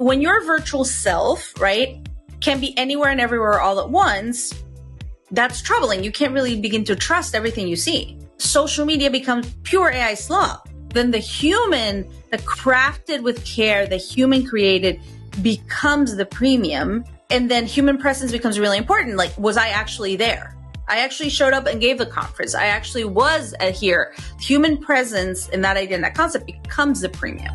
when your virtual self, right, can be anywhere and everywhere all at once, that's troubling. You can't really begin to trust everything you see. Social media becomes pure AI slop. Then the human, the crafted with care, the human created becomes the premium. And then human presence becomes really important. Like, was I actually there? I actually showed up and gave the conference. I actually was here. Human presence in that idea and that concept becomes the premium.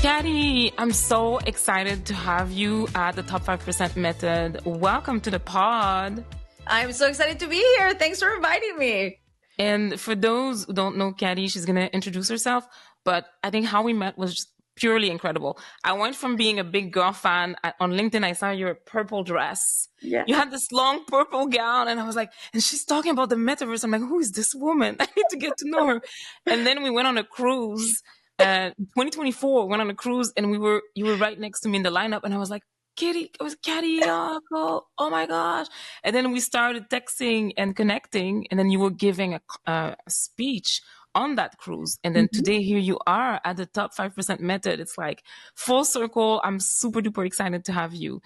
Katy, I'm so excited to have you at the Top 5% Method. Welcome to the pod. I'm so excited to be here. Thanks for inviting me. And for those who don't know Katy, she's going to introduce herself. But I think how we met was just purely incredible. I went from being a big girl fan. On LinkedIn, I saw your purple dress. Yeah. You had this long purple gown. And I was like, and she's talking about the metaverse. I'm like, who is this woman? I need to get to know her. And then we went on a cruise. 2024, went on a cruise, and you were right next to me in the lineup, and I was like, Katy, it was Katy, oh my gosh. And then we started texting and connecting, and then you were giving a speech on that cruise. And then today here you are at the Top 5% Method. It's like full circle. I'm super duper excited to have you.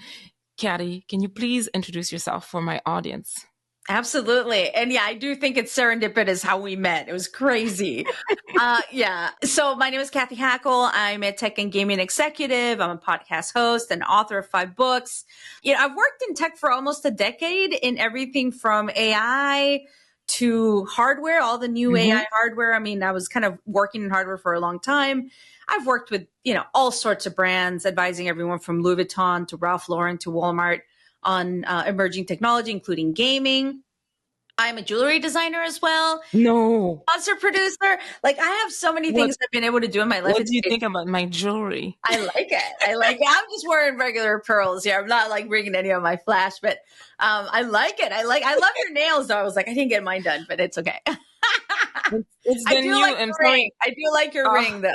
Katy, can you please introduce yourself for my audience? Absolutely. And yeah, I do think it's serendipitous how we met. It was crazy. Yeah. So my name is Kathy Hackl. I'm a tech and gaming executive. I'm a podcast host and author of 5 books. You know, I've worked in tech for almost a decade in everything from AI to hardware, all the new AI hardware. I mean, I was kind of working in hardware for a long time. I've worked with, all sorts of brands, advising everyone from Louis Vuitton to Ralph Lauren to Walmart on emerging technology, including gaming. I'm a jewelry designer as well. No. Concert producer. Like, I have so many things I've been able to do in my life. What do you think about my jewelry? I like it. I'm just wearing regular pearls here. I'm not like bringing any of my flash, but I like it. I love your nails though. I was like, I didn't get mine done, but it's okay. It's the new. I'm sorry. I do like your ring though.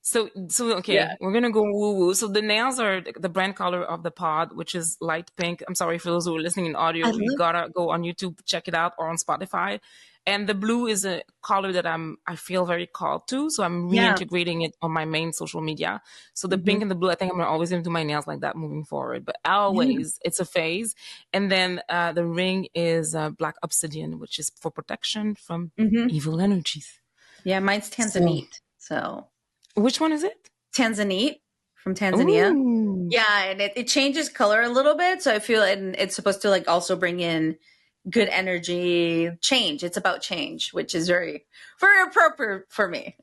So okay, We're going to go woo-woo. So the nails are the brand color of the pod, which is light pink. I'm sorry for those who are listening in audio. You got to go on YouTube, check it out, or on Spotify. And the blue is a color that I feel very called to. So I'm reintegrating it on my main social media. So the pink and the blue, I think I'm always going to do my nails like that moving forward. But always, it's a phase. And then the ring is black obsidian, which is for protection from evil energies. Yeah, mine's Tanzanite. So... Which one is it? Tanzanite from Tanzania. Ooh. Yeah, and it changes color a little bit. So I feel it's supposed to like also bring in good energy, change. It's about change, which is very, very appropriate for me.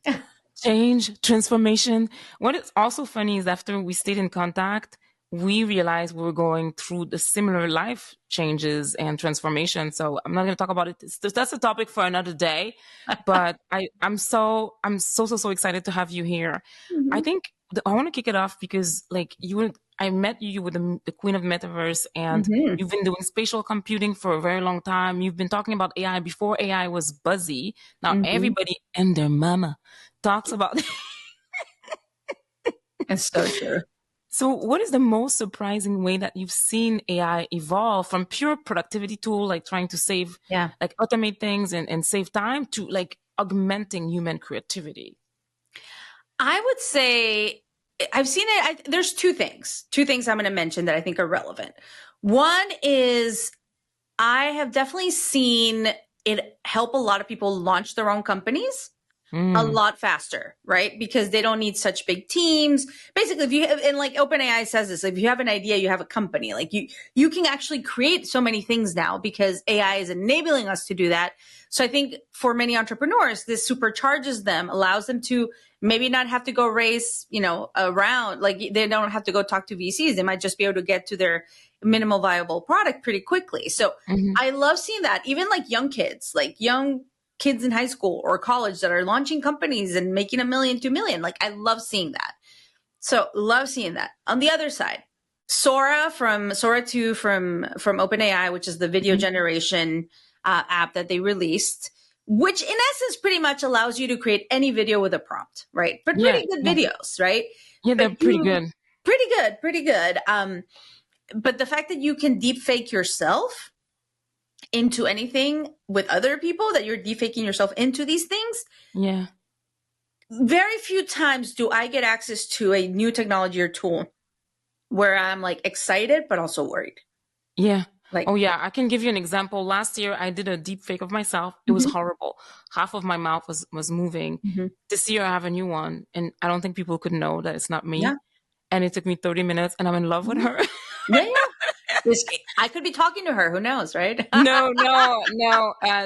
Change, transformation. What is also funny is after we stayed in contact, we realized we were going through the similar life changes and transformation. So I'm not going to talk about it. That's a topic for another day. But I'm so excited to have you here. I think I want to kick it off because I met you with the Queen of Metaverse, and you've been doing spatial computing for a very long time. You've been talking about AI before AI was buzzy. Now everybody and their mama talks about it. It's so true. So what is the most surprising way that you've seen AI evolve from pure productivity tool, like trying to save, like automate things and save time, to like augmenting human creativity? I would say I've seen it. There's two things I'm going to mention that I think are relevant. One is I have definitely seen it help a lot of people launch their own companies a lot faster, right? Because they don't need such big teams. Basically, if you have, and like OpenAI says this, if you have an idea, you have a company, like you can actually create so many things now because AI is enabling us to do that. So I think for many entrepreneurs, this supercharges them, allows them to maybe not have to go race, around, like they don't have to go talk to VCs. They might just be able to get to their minimal viable product pretty quickly. So I love seeing that. Even like young kids in high school or college that are launching companies and making $1 million, $2 million. Like, I love seeing that. So love seeing that. On the other side, Sora 2 from OpenAI, which is the video generation app that they released, which in essence pretty much allows you to create any video with a prompt, right? But pretty good videos, right? Yeah, they're pretty good. Pretty good. But the fact that you can deepfake yourself into anything with other people, that you're deepfaking yourself into these things. Yeah. Very few times do I get access to a new technology or tool where I'm like excited, but also worried. Yeah. Like, oh yeah, I can give you an example. Last year I did a deep fake of myself. It was horrible. Half of my mouth was moving. This year I have a new one, and I don't think people could know that it's not me. Yeah. And it took me 30 minutes, and I'm in love with her. Yeah. I could be talking to her. Who knows, right? No.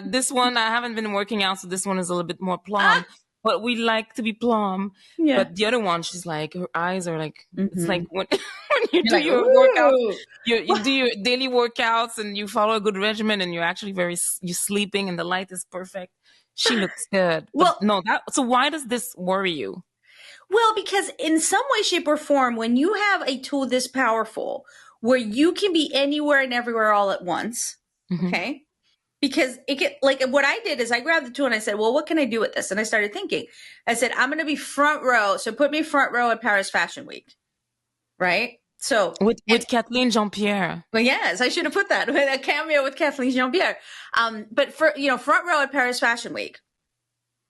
This one, I haven't been working out, so this one is a little bit more plumb. But we like to be plumb. Yeah. But the other one, she's like, her eyes are like, it's like when you do like, your "Ooh." workouts, you do your daily workouts and you follow a good regimen and you're actually you're sleeping and the light is perfect. She looks good. Well, But no, so why does this worry you? Well, because in some way, shape, or form, when you have a tool this powerful, where you can be anywhere and everywhere all at once, okay? Because it get like what I did is I grabbed the tool and I said, well, what can I do with this? And I started thinking. I said, I'm going to be front row. So put me front row at Paris Fashion Week, right? So with Kathleen Jean-Pierre. Well, yes, I should have put that with a cameo with Kathleen Jean-Pierre. But for front row at Paris Fashion Week.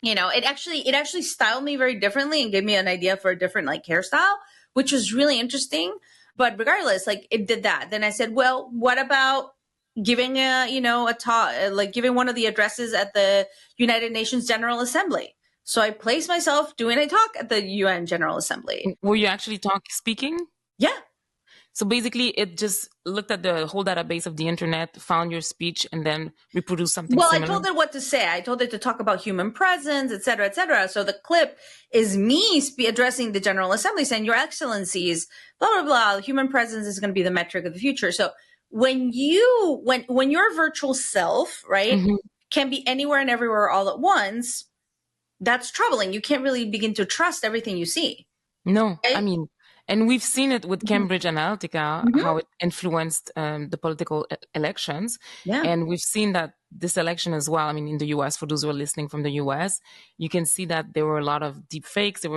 It actually styled me very differently and gave me an idea for a different like hairstyle, which was really interesting. But regardless, like it did that. Then I said, well, what about giving a talk, like giving one of the addresses at the United Nations General Assembly? So I placed myself doing a talk at the UN General Assembly. Were you actually speaking? Yeah. So basically, it just looked at the whole database of the internet, found your speech, and then reproduced something similar. I told it what to say. I told it to talk about human presence, et cetera, et cetera. So the clip is me addressing the General Assembly saying, Your Excellencies, blah, blah, blah. Human presence is going to be the metric of the future. So when your virtual self, right, can be anywhere and everywhere all at once, that's troubling. You can't really begin to trust everything you see. No, right? I mean, and we've seen it with Cambridge Analytica, how it influenced the political elections. Yeah. And we've seen that this election as well. I mean, in the US, for those who are listening from the US, you can see that there were a lot of deep fakes. There's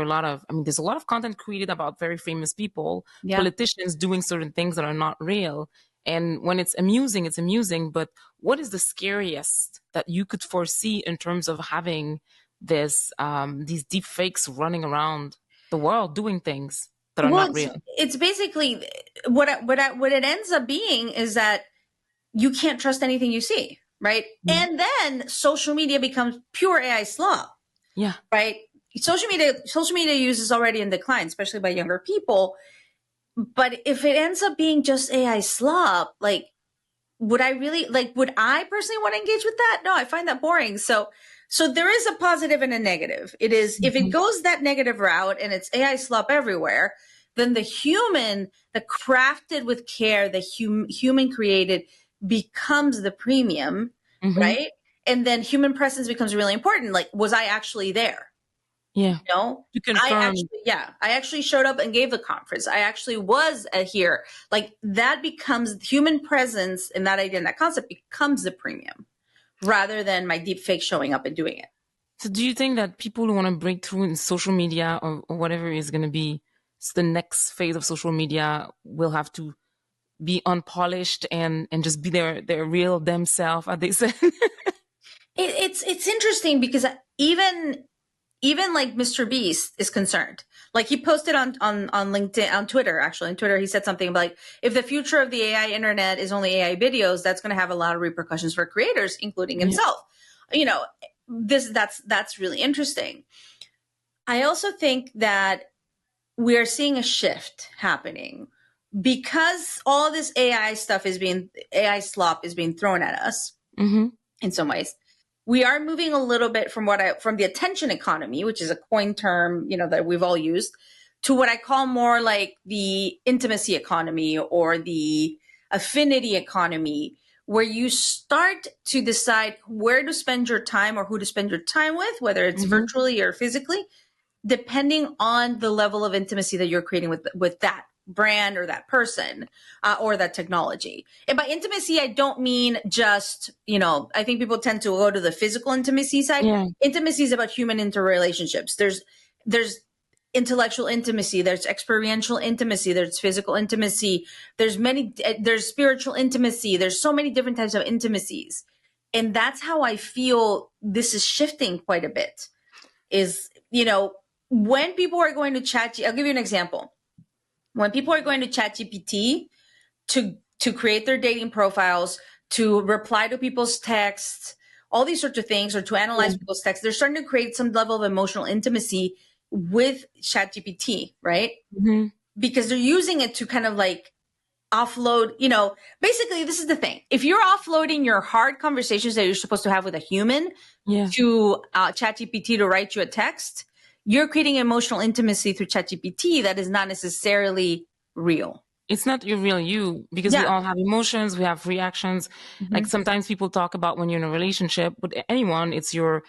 a lot of content created about very famous people, politicians doing certain things that are not real. And when it's amusing. But what is the scariest that you could foresee in terms of having these deep fakes running around the world doing things that are not real? It's basically what it ends up being is that you can't trust anything you see, right? And then social media becomes pure AI slop. Yeah. Right? Social media use is already in decline, especially by younger people. But if it ends up being just AI slop, like would I personally want to engage with that? No, I find that boring. So there is a positive and a negative. It is, if it goes that negative route and it's AI slop everywhere, then the crafted with care, the human created becomes the premium, right? And then human presence becomes really important. Like, was I actually there? Yeah. To confirm. I actually showed up and gave the conference. I actually was here. Like that becomes human presence, and that idea and that concept becomes the premium rather than my deep fake showing up and doing it. So do you think that people who want to break through in social media or whatever is going to be the next phase of social media will have to be unpolished and just be their real themselves, as they said? It's interesting because even like Mr. Beast is concerned. Like he posted on LinkedIn, on Twitter, actually. On Twitter, he said something like, if the future of the AI internet is only AI videos, that's going to have a lot of repercussions for creators, including himself. That's really interesting. I also think that we are seeing a shift happening because all this AI slop is being thrown at us in some ways. We are moving a little bit from the attention economy, which is a coined term, that we've all used, to what I call more like the intimacy economy or the affinity economy, where you start to decide where to spend your time or who to spend your time with, whether it's virtually or physically, depending on the level of intimacy that you're creating with that brand or that person or that technology. And by intimacy, I don't mean just, I think people tend to go to the physical intimacy side. Yeah. Intimacy is about human interrelationships. There's intellectual intimacy, there's experiential intimacy, there's physical intimacy, there's spiritual intimacy, there's so many different types of intimacies. And that's how I feel this is shifting quite a bit. Is, when people are going to I'll give you an example. When people are going to ChatGPT to create their dating profiles, to reply to people's texts, all these sorts of things, or to analyze people's texts, they're starting to create some level of emotional intimacy with ChatGPT, right? Mm-hmm. Because they're using it to kind of like offload, basically this is the thing. If you're offloading your hard conversations that you're supposed to have with a human to ChatGPT to write you a text, you're creating emotional intimacy through ChatGPT that is not necessarily real. It's not your real you, because we all have emotions, we have reactions. Mm-hmm. Like sometimes people talk about when you're in a relationship with anyone, it's your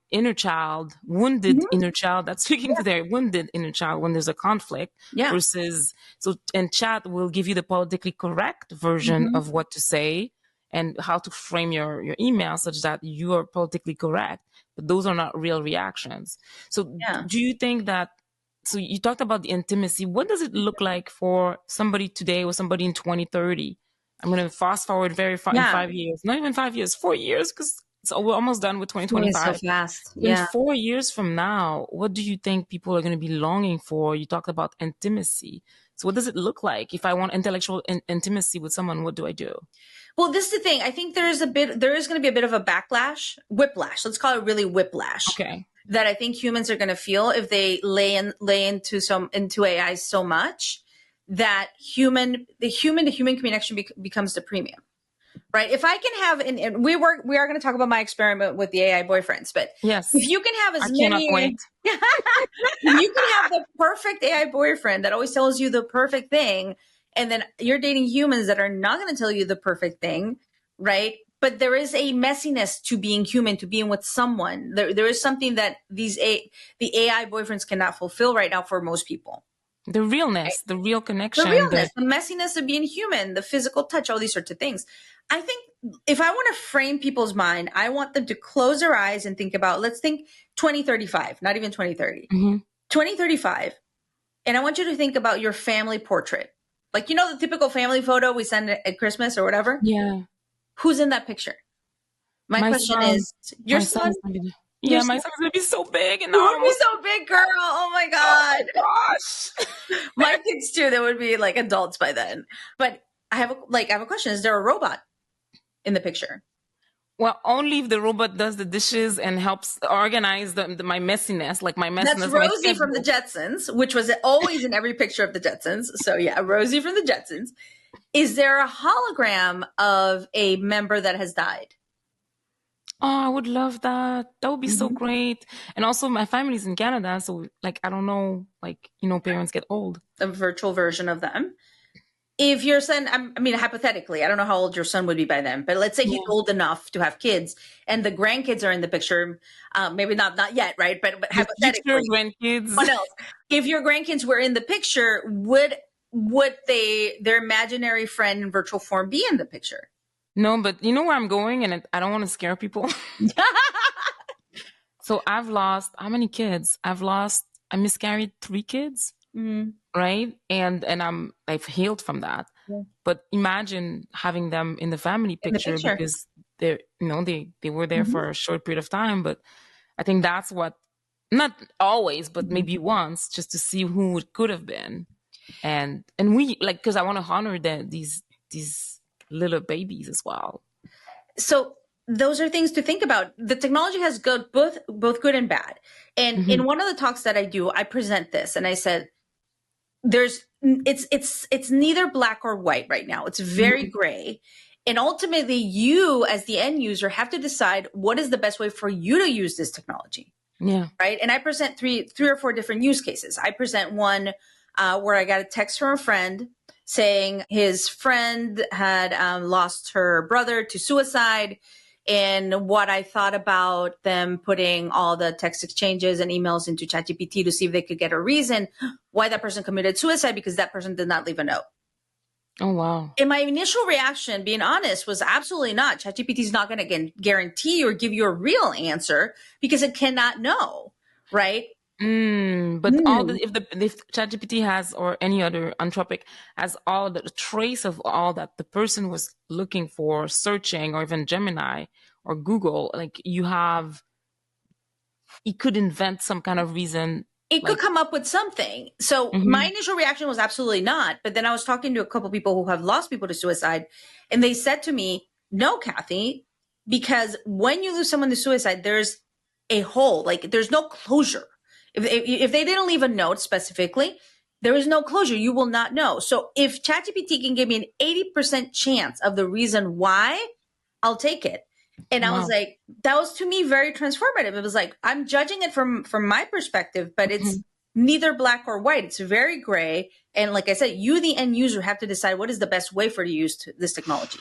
inner child, wounded inner child that's speaking to their wounded inner child when there's a conflict versus, and chat will give you the politically correct version of what to say and how to frame your email such that you are politically correct, but those are not real reactions. So do you think that, so you talked about the intimacy. What does it look like for somebody today or somebody in 2030? I'm going to fast forward very far in 5 years, not even 5 years, 4 years, because we're almost done with 2025. So fast. In 4 years from now, what do you think people are going to be longing for? You talked about intimacy. So what does it look like? If I want intellectual intimacy with someone, what do I do? Well, this is the thing. I think there is going to be a bit of a whiplash. Let's call it really whiplash. Okay. That I think humans are going to feel if they lay into AI so much that the human to human connection becomes the premium, right? If I can have, and we are going to talk about my experiment with the AI boyfriends, but yes, if you can have as many, you can have the perfect AI boyfriend that always tells you the perfect thing, and then you're dating humans that are not going to tell you the perfect thing, right? But there is a messiness to being human, to being with someone. There is something that the AI boyfriends cannot fulfill right now for most people. The realness, right? The real connection. The messiness of being human, the physical touch, all these sorts of things. I think if I want to frame people's mind, I want them to close their eyes and think about, let's think 2035, not even 2030. 2035. And I want you to think about your family portrait. Like, the typical family photo we send at Christmas or whatever? Yeah. Who's in that picture? My question is, your son? My son's gonna be so big, and would be so big, girl. Oh my God. Oh gosh. My kids too. They would be like adults by then. But I have a question. Is there a robot in the picture? Well, only if the robot does the dishes and helps organize my messiness, like my messiness. That's Rosie from the Jetsons, which was always in every picture of the Jetsons. So yeah, Rosie from the Jetsons. Is there a hologram of a member that has died? Oh, I would love that. That would be so great. And also my family's in Canada. So I don't know, parents get old. A virtual version of them. If your son, hypothetically, I don't know how old your son would be by then, but let's say he's old enough to have kids and the grandkids are in the picture. Maybe not yet, right? But hypothetically, grandkids. What else? If your grandkids were in the picture, would their imaginary friend in virtual form be in the picture? No, but you know where I'm going, and I don't want to scare people. So I've lost how many kids? I miscarried 3 kids, right? And I've healed from that. Yeah. But imagine having them in the family picture, because they were there for a short period of time. But I think that's what, not always, but maybe once, just to see who it could have been. And we because I want to honor these little babies as well. So those are things to think about. The technology has both good and bad. And in one of the talks that I do, I present this and I said, it's neither black or white right now. It's very gray. And ultimately you as the end user have to decide what is the best way for you to use this technology. Yeah. Right. And I present three or four different use cases. I present one where I got a text from a friend saying his friend had lost her brother to suicide, and what I thought about them putting all the text exchanges and emails into ChatGPT to see if they could get a reason why that person committed suicide, because that person did not leave a note. Oh, wow. And my initial reaction, being honest, was absolutely not. ChatGPT is not going to guarantee or give you a real answer because it cannot know, right? But all the if ChatGPT has, or any other Anthropic has, all the trace of all that the person was looking for, searching, or even Gemini or Google, like you have, it could invent some kind of reason. It could come up with something. So my initial reaction was absolutely not. But then I was talking to a couple people who have lost people to suicide, and they said to me, no, Kathy, because when you lose someone to suicide, there's a hole, like there's no closure. If they didn't leave a note specifically, there is no closure. You will not know. So if ChatGPT can give me an 80% chance of the reason why, I'll take it. And I was like, that was to me very transformative. It was like, I'm judging it from my perspective, but it's neither black or white. It's very gray. And like I said, you, the end user, have to decide what is the best way for you to use this technology.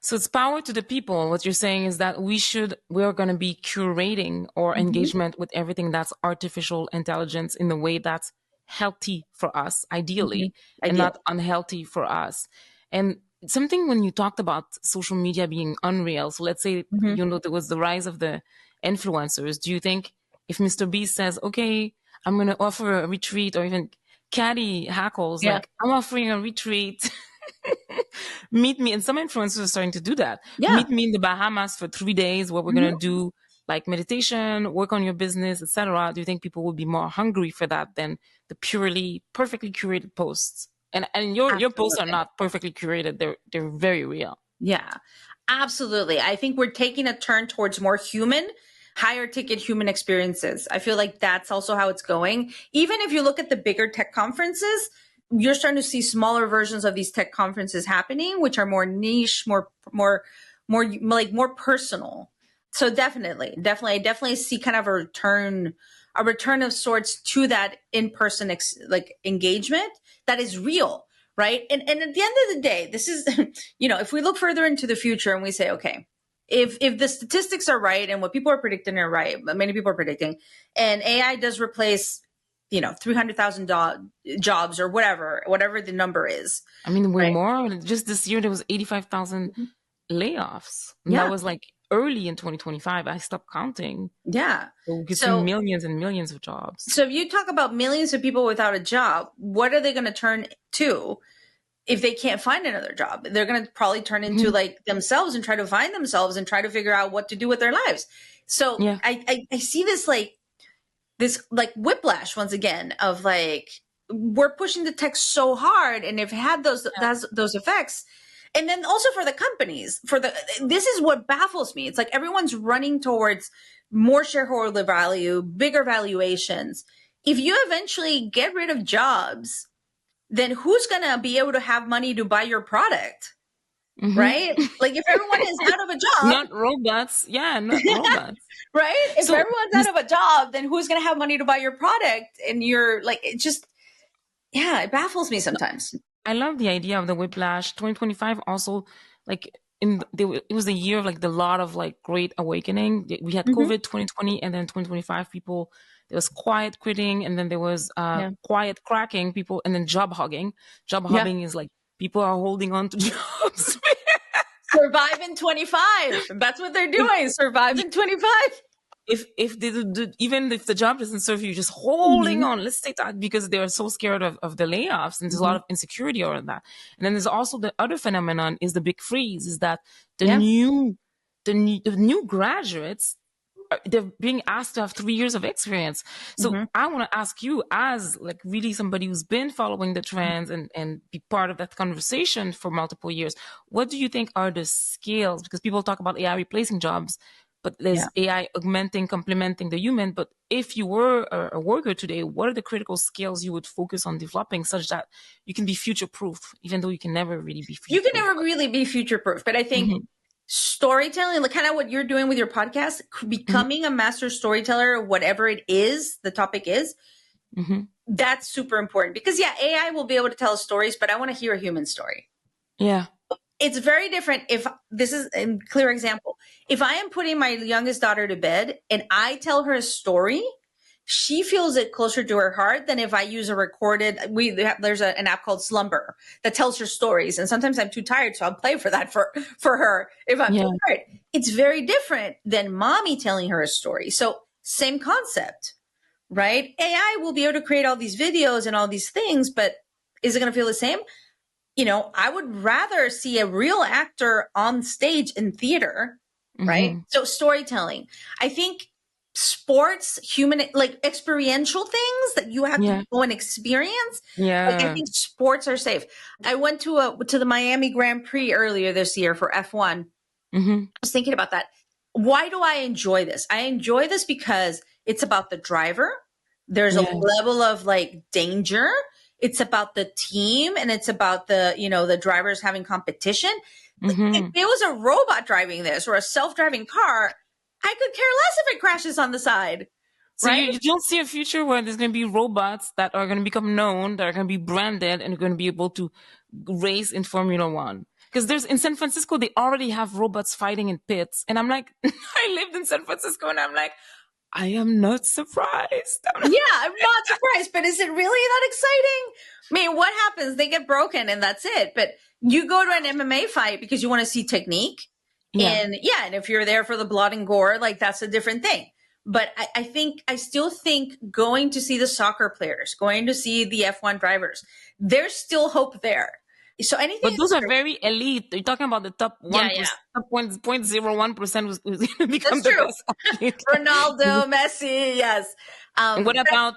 So it's power to the people. What you're saying is that we're going to be curating our engagement with everything that's artificial intelligence in the way that's healthy for us, ideally, and not unhealthy for us. And something when you talked about social media being unreal. So let's say, there was the rise of the influencers. Do you think if Mr. Beast says, okay, I'm going to offer a retreat, or even Caddy Hackles, like, I'm offering a retreat. Meet me, and some influencers are starting to do that. Meet me in the Bahamas for 3 days, where we're going to do like meditation, work on your business, etc. Do you think people will be more hungry for that than the purely perfectly curated posts? And your posts are not perfectly curated. They're very real. Yeah, absolutely. I think we're taking a turn towards more human, higher ticket human experiences. I feel like that's also how it's going. Even if you look at the bigger tech conferences, you're starting to see smaller versions of these tech conferences happening, which are more niche, more personal. So definitely, I definitely see kind of a return of sorts to that in-person engagement that is real, right? And at the end of the day, this is, if we look further into the future and we say, okay, if the statistics are right and what people are predicting are right, many people are predicting, and AI does replace 300,000 jobs or whatever the number is. I mean, way more. Just this year, there was 85,000 layoffs. And that was like early in 2025. I stopped counting. Yeah. So we could see millions and millions of jobs. So if you talk about millions of people without a job, what are they going to turn to if they can't find another job? They're going to probably turn into like themselves and try to find themselves and try to figure out what to do with their lives. So I see this whiplash once again of like, we're pushing the tech so hard, and if it had those effects. And then also for the companies, this is what baffles me. It's like everyone's running towards more shareholder value, bigger valuations. If you eventually get rid of jobs, then who's going to be able to have money to buy your product? Right? Like if everyone is out of a job. Not robots. Yeah, not robots. Right? If everyone's out of a job, then who's going to have money to buy your product? And you're like, it just, it baffles me sometimes. I love the idea of the whiplash. 2025 also, like it was a year of like the lot of like great awakening. We had COVID 2020, and then 2025 there was quiet quitting, and then there was quiet cracking people, and then job hogging. Job hogging is like people are holding on to jobs. Survive in 25. That's what they're doing. Survive in 25. If they do, even if the job doesn't serve you, just holding on. Let's take that, because they are so scared of the layoffs, and there's a lot of insecurity around that. And then there's also the other phenomenon is the big freeze, is that the new graduates, they're being asked to have 3 years of experience. So I want to ask you, as like really somebody who's been following the trends and be part of that conversation for multiple years, what do you think are the skills? Because people talk about AI replacing jobs, but there's AI augmenting, complementing the human. But if you were a worker today, what are the critical skills you would focus on developing such that you can be future-proof, even though you can never really be future-proof? You can never really be future-proof. But I think storytelling, like kind of what you're doing with your podcast, becoming a master storyteller, whatever it is, the topic is, that's super important. Because AI will be able to tell stories, but I want to hear a human story. Yeah. It's very different. If this is a clear example, if I am putting my youngest daughter to bed and I tell her a story, she feels it closer to her heart than if I use a recorded. There's an app called Slumber that tells her stories, and sometimes I'm too tired, so I'll play for that for her if I'm too tired. It's very different than mommy telling her a story. So same concept, right? AI will be able to create all these videos and all these things, but is it going to feel the same? I would rather see a real actor on stage in theater, right? So storytelling. I think sports, human, like experiential things that you have to go and experience. Like, I think sports are safe. I went to the Miami Grand Prix earlier this year for F1. I was thinking about that. Why do I enjoy this? I enjoy this because it's about the driver. There's a level of like danger. It's about the team, and it's about the drivers having competition. If it was a robot driving this or a self-driving car, I could care less if it crashes on the side. So right? you don't see a future where there's going to be robots that are going to become known, that are going to be branded, and are going to be able to race in Formula One. Because in San Francisco, they already have robots fighting in pits. And I'm like, I lived in San Francisco, and I'm like, I am not surprised. I'm not surprised, but is it really that exciting? I mean, what happens? They get broken and that's it. But you go to an MMA fight because you want to see technique. And if you're there for the blood and gore, like that's a different thing. But I still think going to see the soccer players, going to see the F1 drivers, there's still hope there. So anything, but those are very elite. You're talking about the top 1%, top 0.01% who's going to become the best athlete. Ronaldo, Messi, yes. And what about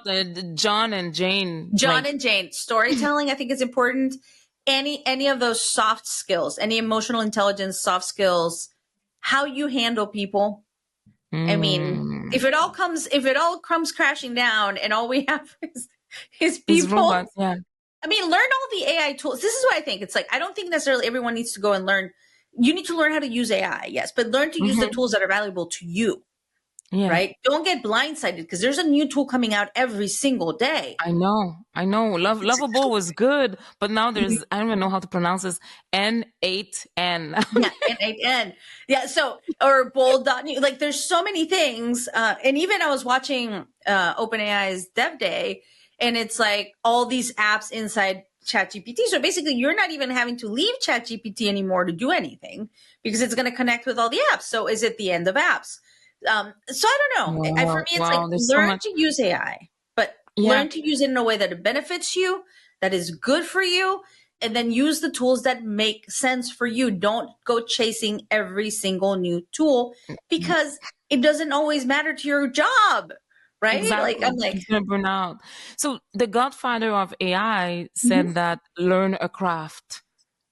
John and Jane? And Jane. Storytelling, I think, is important. Any of those soft skills, any emotional intelligence, soft skills, how you handle people. I mean, if it all comes crashing down and all we have is people. Robots, I mean, learn all the AI tools. This is what I think. It's like, I don't think necessarily everyone needs to go and learn. You need to learn how to use AI, yes, but learn to use the tools that are valuable to you, right? Don't get blindsided because there's a new tool coming out every single day. I know. Lovable was good, but now there's, I don't even know how to pronounce this, N8N. N8N. Yeah, so, or bold. Like, there's so many things. And even I was watching OpenAI's Dev Day, and it's like all these apps inside ChatGPT. So basically, you're not even having to leave ChatGPT anymore to do anything because it's going to connect with all the apps. So is it the end of apps? So I don't know. For me, it's learn to use AI, but learn to use it in a way that it benefits you, that is good for you, and then use the tools that make sense for you. Don't go chasing every single new tool because it doesn't always matter to your job. Right? Exactly. Like, I'm like, it's going to burn out. So the godfather of AI said that learn a craft,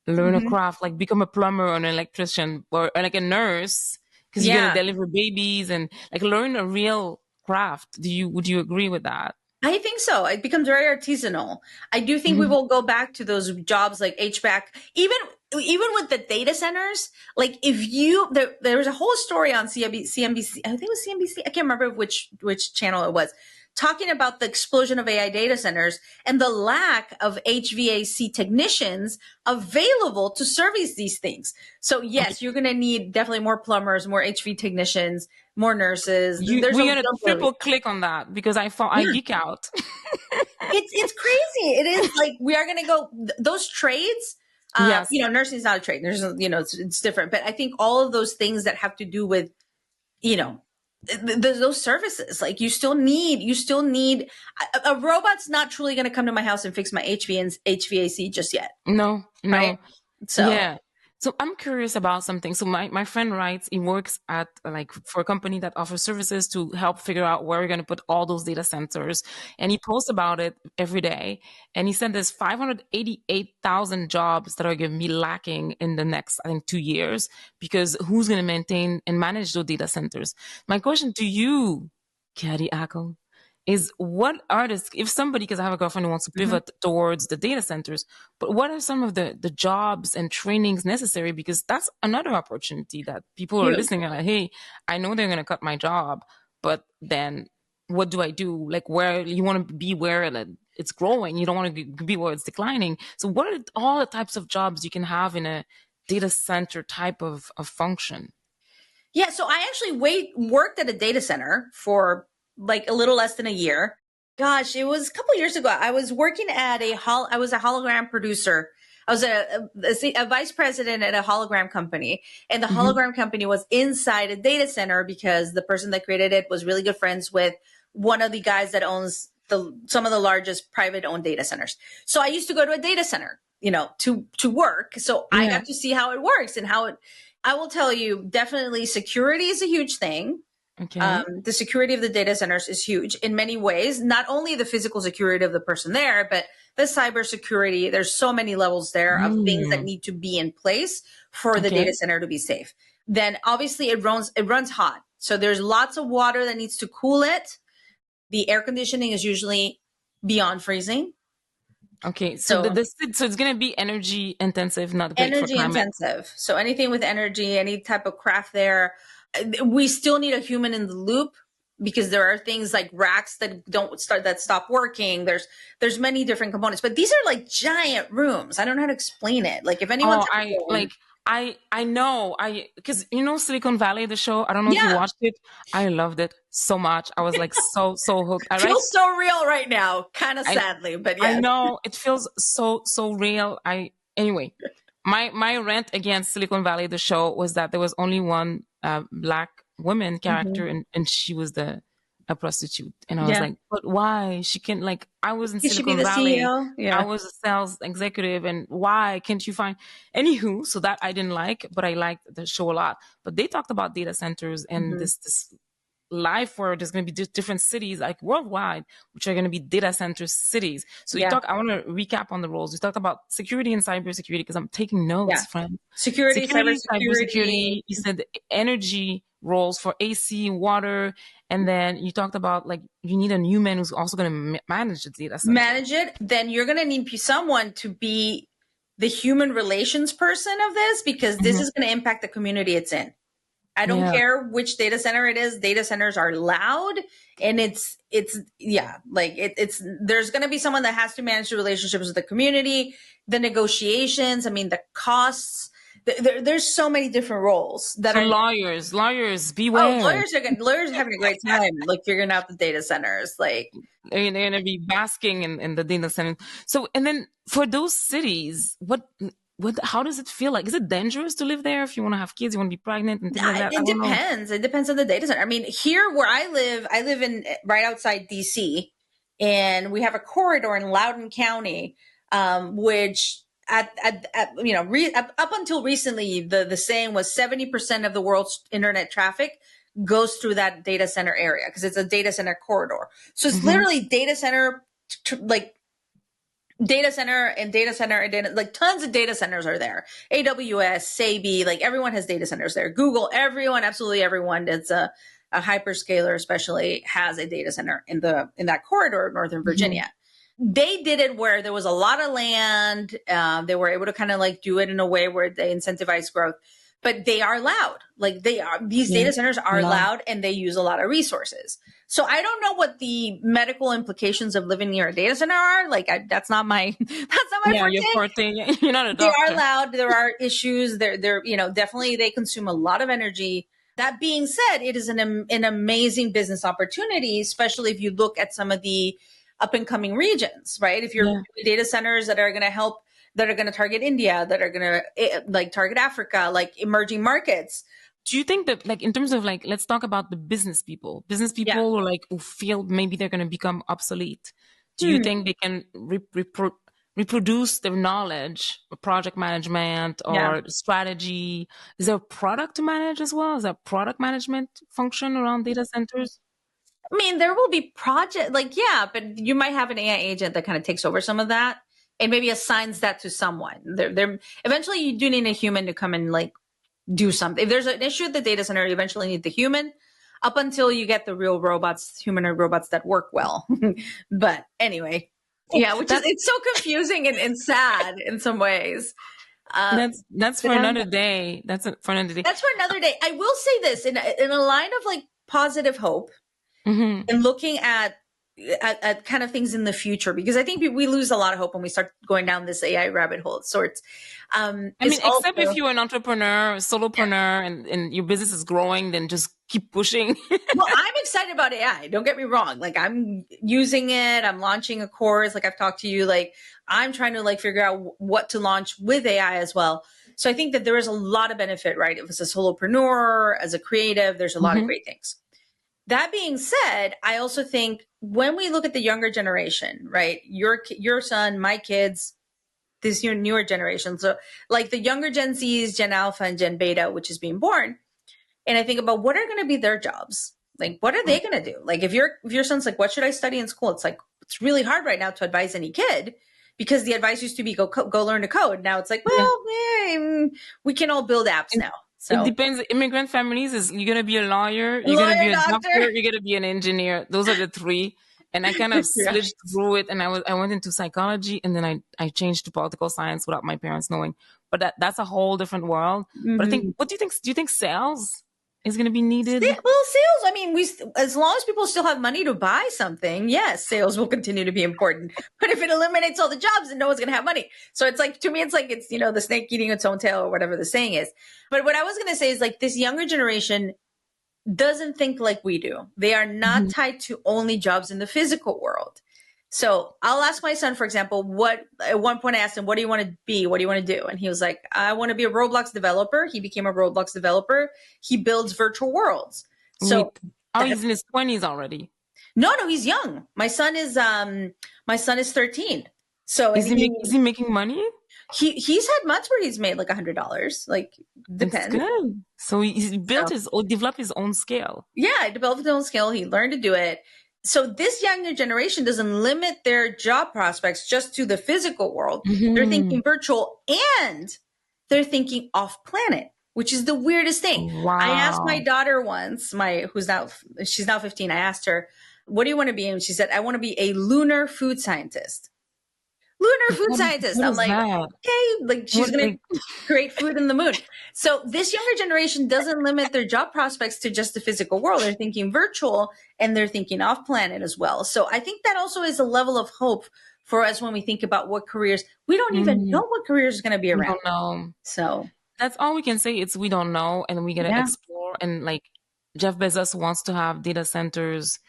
like become a plumber or an electrician or like a nurse, because you're going to deliver babies and like learn a real craft. Would you agree with that? I think so. It becomes very artisanal. I do think we will go back to those jobs like HVAC, even with the data centers. Like there was a whole story on CNBC, I think it was CNBC. I can't remember which channel it was, talking about the explosion of AI data centers and the lack of HVAC technicians available to service these things. So yes, you're going to need definitely more plumbers, more HV technicians, more nurses. We're going to triple click on that because I geek out. It's crazy. It is like, we are going to go those trades. Nursing is not a trade. There's, it's different, but I think all of those things that have to do with, those services, like you still need a robot's not truly going to come to my house and fix my HVAC just yet. No. Right? So I'm curious about something. So my friend writes, he works at for a company that offers services to help figure out where we're going to put all those data centers. And he posts about it every day. And he said there's 588,000 jobs that are going to be lacking in the next, I think, 2 years, because who's going to maintain and manage those data centers? My question to you, Kari Ackle, is what are if somebody, because I have a girlfriend who wants to pivot towards the data centers, but what are some of the jobs and trainings necessary? Because that's another opportunity that people are listening and like, hey, I know they're going to cut my job, but then what do I do? Like, where you want to be where it's growing, you don't want to be where it's declining. So what are all the types of jobs you can have in a data center type of function? Yeah, so I actually worked at a data center for like a little less than a year. Gosh, it was a couple of years ago. I was working at I was a hologram producer. I was a vice president at a hologram company, and the hologram company was inside a data center because the person that created it was really good friends with one of the guys that owns some of the largest private owned data centers. So I used to go to a data center, to work. So I got to see how it works and I will tell you, definitely security is a huge thing. Okay. The security of the data centers is huge in many ways, not only the physical security of the person there, but the cybersecurity. There's so many levels there of things that need to be in place for the data center to be safe. Then obviously it runs hot. So there's lots of water that needs to cool it. The air conditioning is usually beyond freezing. Okay, so so it's going to be energy intensive, not great for climate. Energy intensive. So anything with energy, any type of craft there, we still need a human in the loop because there are things like racks that stop working. There's many different components, but these are like giant rooms. I don't know how to explain it. Like if anyone's I know, because Silicon Valley, the show, I don't know if you watched it. I loved it so much. I was like so hooked. Feels so real right now, kind of sadly, but yeah. I know it feels so real. Anyway, my rant against Silicon Valley, the show, was that there was only one Black woman character, and she was a prostitute, and I was like, but why? She can't, like, I was in Silicon Valley, CEO? I was a sales executive, and why can't you find? Anywho, so that I didn't like, but I liked the show a lot. But they talked about data centers and this life where there's going to be different cities, like worldwide, which are going to be data center cities. So I want to recap on the roles. We talked about security and cybersecurity, because I'm taking notes, friend. Security, cybersecurity. You said energy roles for AC, water, and then you talked about, like, you need a human who's also going to manage the data center. Manage it. Then you're going to need someone to be the human relations person of this, because this is going to impact the community it's in. I don't care which data center it is. Data centers are loud, and it's there's going to be someone that has to manage the relationships with the community, the negotiations. I mean, the costs. There's so many different roles that are lawyers beware. Oh, lawyers are having a great time. Like, figuring out the data centers, like they're going to be basking in the data center. So, and then for those cities, how does it feel like? Is it dangerous to live there if you want to have kids, you want to be pregnant and things like that? It depends. It depends on the data center. I mean, here where I live in right outside DC, and we have a corridor in Loudoun County, which up until recently, the saying was 70% of the world's internet traffic goes through that data center area, because it's a data center corridor. So it's literally data center, like tons of data centers are there. AWS, Sabi, like everyone has data centers there. Google, absolutely everyone that's a hyperscaler especially has a data center in that corridor of Northern Virginia. They did it where there was a lot of land. They were able to kind of like do it in a way where they incentivize growth, but they are loud. Like these data centers are loud, and they use a lot of resources. So I don't know what the medical implications of living near a data center are. Like that's not my forte. You're not a doctor. They are loud. There are issues. They're definitely, they consume a lot of energy. That being said, it is an amazing business opportunity, especially if you look at some of the up and coming regions, right? If you're data centers that are going to help, that are going to target India, that are going to like target Africa, like emerging markets. Do you think that, like, in terms of, like, let's talk about the business people who feel maybe they're going to become obsolete. Do you think they can reproduce their knowledge, project management or strategy? Is there a product to manage as well? Is there a product management function around data centers? I mean, there will be but you might have an AI agent that kind of takes over some of that and maybe assigns that to someone. There eventually you do need a human to come and like do something. If there's an issue at the data center, you eventually need the human, up until you get the real robots, humanoid robots that work well. But anyway, it's so confusing and sad in some ways. That's for another day. That's for another day. That's for another day. I will say this in a line of like positive hope, and looking at kind of things in the future, because I think we lose a lot of hope when we start going down this AI rabbit hole of sorts. Except if you're an entrepreneur, a solopreneur, and your business is growing, then just keep pushing. Well, I'm excited about AI. Don't get me wrong. Like, I'm using it. I'm launching a course. Like I've talked to you, like I'm trying to like figure out what to launch with AI as well. So I think that there is a lot of benefit, right? If it's a solopreneur, as a creative, there's a lot of great things. That being said, I also think when we look at the younger generation, right? Your son, my kids, this newer generation. So like the younger Gen Zs, Gen Alpha and Gen Beta, which is being born. And I think about what are going to be their jobs? Like, what are they going to do? Like, if your son's like, what should I study in school? It's like, it's really hard right now to advise any kid because the advice used to be go learn to code. Now it's like, well, we can all build apps now. So it depends. Immigrant families is you're gonna be a lawyer, you're gonna be a doctor, you're gonna be an engineer. Those are the three. And I kind of switched through it, and I went into psychology, and then I changed to political science without my parents knowing. But that's a whole different world. Mm-hmm. But I think, what do you think? Do you think sales is going to be needed? Well, sales. I mean, as long as people still have money to buy something, yes, sales will continue to be important. But if it eliminates all the jobs, then no one's going to have money. So it's like, to me, it's like it's the snake eating its own tail or whatever the saying is. But what I was going to say is like this younger generation doesn't think like we do. They are not tied to only jobs in the physical world. So I'll ask my son, for example, at one point I asked him, what do you want to be? What do you want to do? And he was like, I want to be a Roblox developer. He became a Roblox developer. He builds virtual worlds. So he's in his 20s already. No, he's young. My son is 13. So is he making money? He's had months where he's made like $100. Like, depends. That's good. So he developed his own skill. Yeah, he developed his own skill. He learned to do it. So this younger generation doesn't limit their job prospects just to the physical world. Mm-hmm. They're thinking virtual and they're thinking off planet, which is the weirdest thing. Wow. I asked my daughter once, she's now 15. I asked her, what do you want to be? And she said, I want to be a lunar food scientist. Lunar food scientist. I'm like, okay, like she's going to create food in the moon. So this younger generation doesn't limit their job prospects to just the physical world. They're thinking virtual and they're thinking off planet as well. So I think that also is a level of hope for us when we think about what careers, we don't even know what careers is going to be around. We don't know. So that's all we can say. It's we don't know, and we got to explore. And like Jeff Bezos wants to have data centers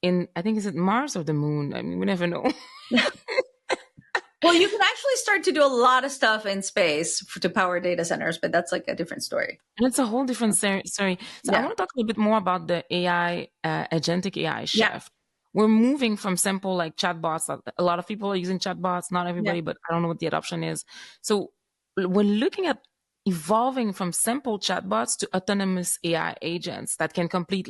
in, I think, is it Mars or the moon? I mean, we never know. Well, you can actually start to do a lot of stuff in space to power data centers, but that's like a different story. And it's a whole different story. So I want to talk a little bit more about the AI, agentic AI shift. Yeah. We're moving from simple like chatbots. A lot of people are using chatbots, not everybody, but I don't know what the adoption is. So we're looking at evolving from simple chatbots to autonomous AI agents that can complete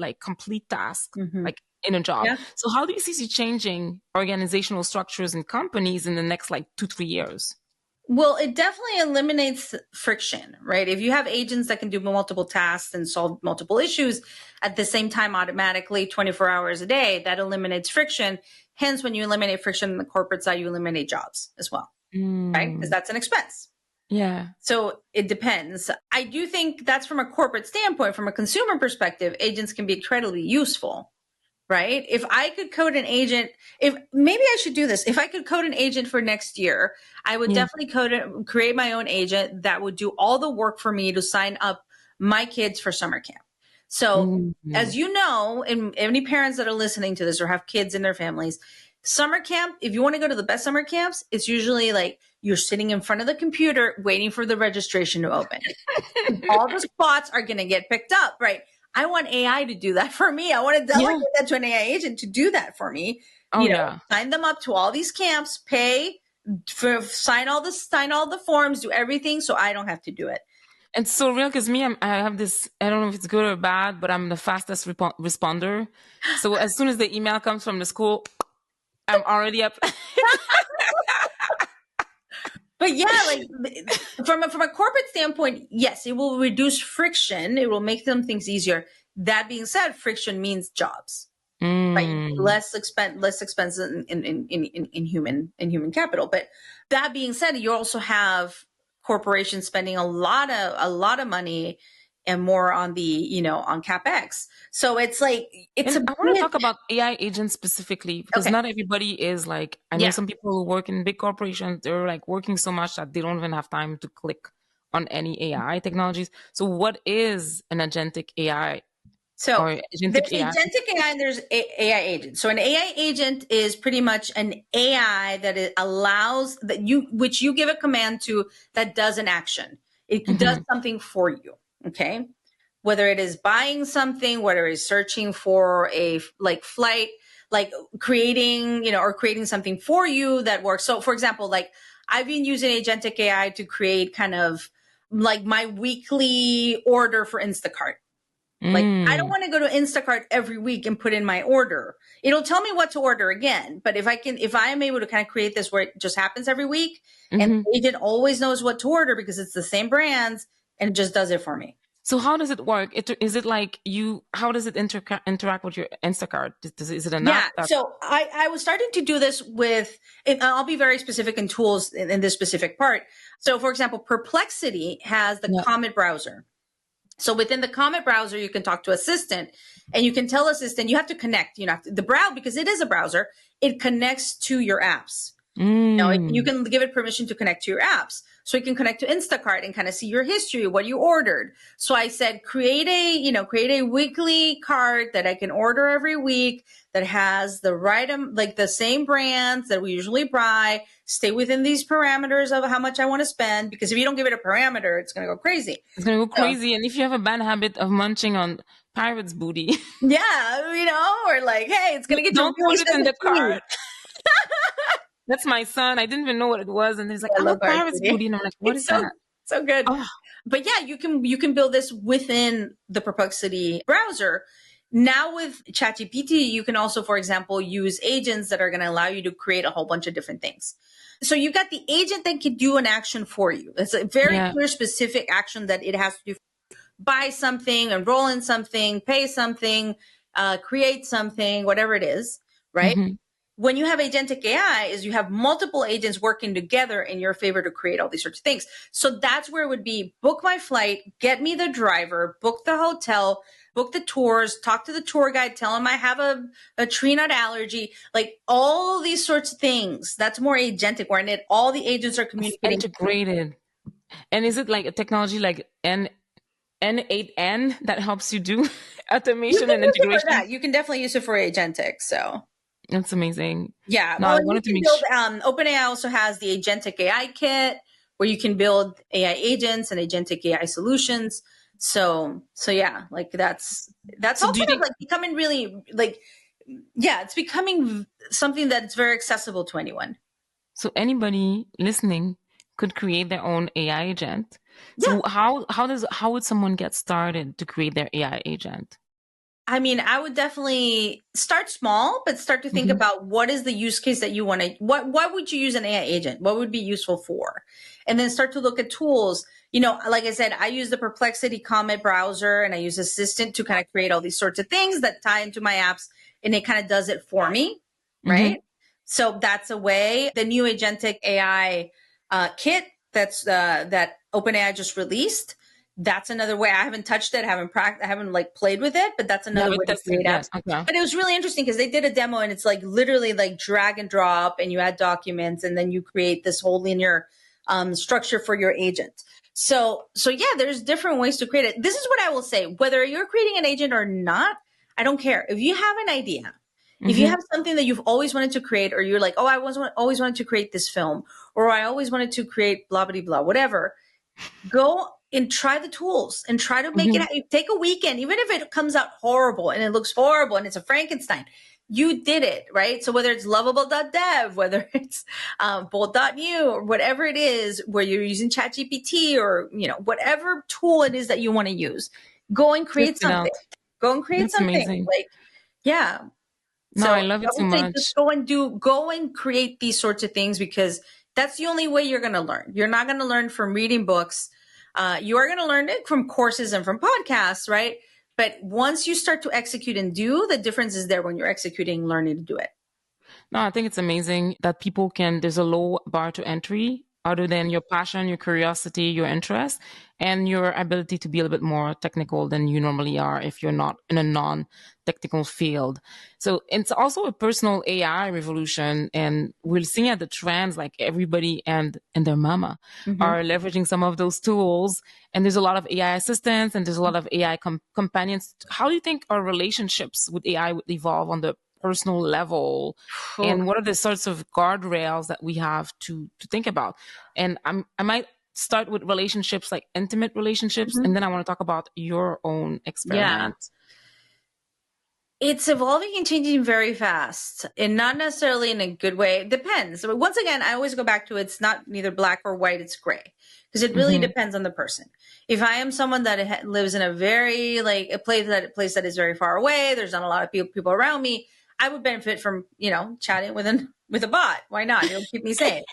tasks, like in a job. Yeah. So how do you see changing organizational structures in companies in the next 2-3 years? Well, it definitely eliminates friction, right? If you have agents that can do multiple tasks and solve multiple issues at the same time automatically 24 hours a day, that eliminates friction. Hence, when you eliminate friction on the corporate side, you eliminate jobs as well, right? Because that's an expense. Yeah. So it depends. I do think that's from a corporate standpoint. From a consumer perspective, agents can be incredibly useful. Right? If I could code an agent, maybe I should do this. If I could code an agent for next year, I would definitely create my own agent that would do all the work for me to sign up my kids for summer camp. So as you know, and any parents that are listening to this or have kids in their families, summer camp, if you want to go to the best summer camps, it's usually like you're sitting in front of the computer waiting for the registration to open. All the spots are going to get picked up, right? I want AI to do that for me. I want to delegate that to an AI agent to do that for me. Sign them up to all these camps, pay for, sign all the forms, do everything, so I don't have to do it. It's so real because I have this. I don't know if it's good or bad, but I'm the fastest responder. So as soon as the email comes from the school, I'm already up. But yeah, like from a corporate standpoint, yes, it will reduce friction. It will make them things easier. That being said, friction means jobs, right? Less expense in human capital. But that being said, you also have corporations spending a lot of money and more on the, on CapEx. So it's like, I want to talk about AI agents specifically, because not everybody is like, I know some people who work in big corporations, they're like working so much that they don't even have time to click on any AI technologies. So what is an agentic AI? So there's agentic AI and there's AI agent. So an AI agent is pretty much an AI that it allows which you give a command to that does an action. It does something for you. Okay. whether it is buying something, whether it is searching for a like flight, like creating, or creating something for you that works. So for example, like I've been using Agentic AI to create kind of like my weekly order for Instacart. Like, I don't want to go to Instacart every week and put in my order. It'll tell me what to order again. But if I am able to kind of create this where it just happens every week and the agent always knows what to order because it's the same brands and it just does it for me. So how does it work? Is it like how does it interact with your Instacart? Is it an app? Yeah. So I was starting to do this with, and I'll be very specific in tools in this specific part. So for example, Perplexity has the Comet browser. So within the Comet browser, you can talk to Assistant and you can tell Assistant, you have to connect, the browser, because it is a browser, it connects to your apps. You can give it permission to connect to your apps. So it can connect to Instacart and kind of see your history, what you ordered. So I said, create a weekly cart that I can order every week that has the right, like the same brands that we usually buy, stay within these parameters of how much I want to spend. Because if you don't give it a parameter, it's going to go crazy. It's going to go crazy. And if you have a bad habit of munching on pirate's booty. Yeah, or like, hey, it's going to get don't put it in the cart. That's my son. I didn't even know what it was. And he's like, I love pirate's booty. And I'm like, what is that? So good. Oh. But yeah, you can build this within the Perplexity browser. Now with ChatGPT, you can also, for example, use agents that are going to allow you to create a whole bunch of different things. So you've got the agent that can do an action for you. It's a very clear, specific action that it has to do. Buy something, enroll in something, pay something, create something, whatever it is, right? When you have Agentic AI is you have multiple agents working together in your favor to create all these sorts of things. So that's where it would be book my flight, get me the driver, book the hotel, book the tours, talk to the tour guide, tell him I have a tree nut allergy, like all these sorts of things. That's more agentic, where all the agents are communicating. It's integrated. And is it like a technology like N8N that helps you do automation and integration? You can definitely use it for Agentic. So that's amazing. Yeah. I wanted to build, OpenAI also has the Agentic AI kit where you can build AI agents and Agentic AI solutions. So yeah, like that's all kind of like becoming really like, it's becoming something that's very accessible to anyone. So anybody listening could create their own AI agent. So how would someone get started to create their AI agent? I mean, I would definitely start small, but start to think about what is the use case that you want to, what would you use an AI agent? What would be useful for? And then start to look at tools. Like I said, I use the Perplexity Comet browser and I use Assistant to kind of create all these sorts of things that tie into my apps, and it kind of does it for me, right? So that's a way. The new Agentic AI kit that OpenAI just released, that's another way. I haven't touched it. I haven't like played with it, but that's another way to create apps. Okay. But it was really interesting because they did a demo and it's like literally like drag and drop, and you add documents and then you create this whole linear structure for your agent. So yeah, there's different ways to create it. This is what I will say, whether you're creating an agent or not, I don't care. If you have an idea, if you have something that you've always wanted to create, or you're like, oh, I always wanted to create this film, or I always wanted to create blah, blah, blah, whatever, go and try the tools and try to make it, take a weekend, even if it comes out horrible and it looks horrible and it's a Frankenstein, you did it, right? So whether it's lovable.dev, whether it's bold.new, or whatever it is, where you're using ChatGPT or, whatever tool it is that you want to use, go and create something. Go and create something. Amazing. No, I love it so much. Just go and create these sorts of things, because that's the only way you're going to learn. You're not going to learn from reading books. You are going to learn it from courses and from podcasts, right? But once you start to execute and do, the difference is there when you're executing, learning to do it. No, I think it's amazing that there's a low bar to entry other than your passion, your curiosity, your interest, and your ability to be a little bit more technical than you normally are if you're not in a non-technical field. So it's also a personal AI revolution, and we're seeing at the trends, like everybody and their mama are leveraging some of those tools. And there's a lot of AI assistants and there's a lot of AI companions. How do you think our relationships with AI would evolve on the personal level, and what are the sorts of guardrails that we have to think about? And I might start with relationships, like intimate relationships, and then I want to talk about your own experiment. It's evolving and changing very fast, and not necessarily in a good way. It depends. So once again, I always go back to it's not neither black or white, it's gray, because it really depends on the person. If I am someone that lives in a very like a place that is very far away, there's not a lot of people around me, I would benefit from, you know, chatting with a bot. Why not? It'll keep me sane.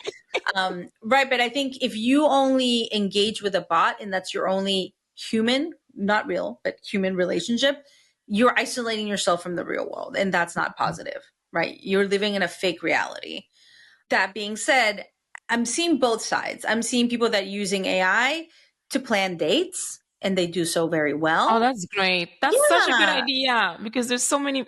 Right. But I think if you only engage with a bot and that's your only human, not real, but human relationship, you're isolating yourself from the real world. And that's not positive, right? You're living in a fake reality. That being said, I'm seeing both sides. I'm seeing people that are using AI to plan dates, and they do so very well. Oh, that's great. That's such a good idea, because there's so many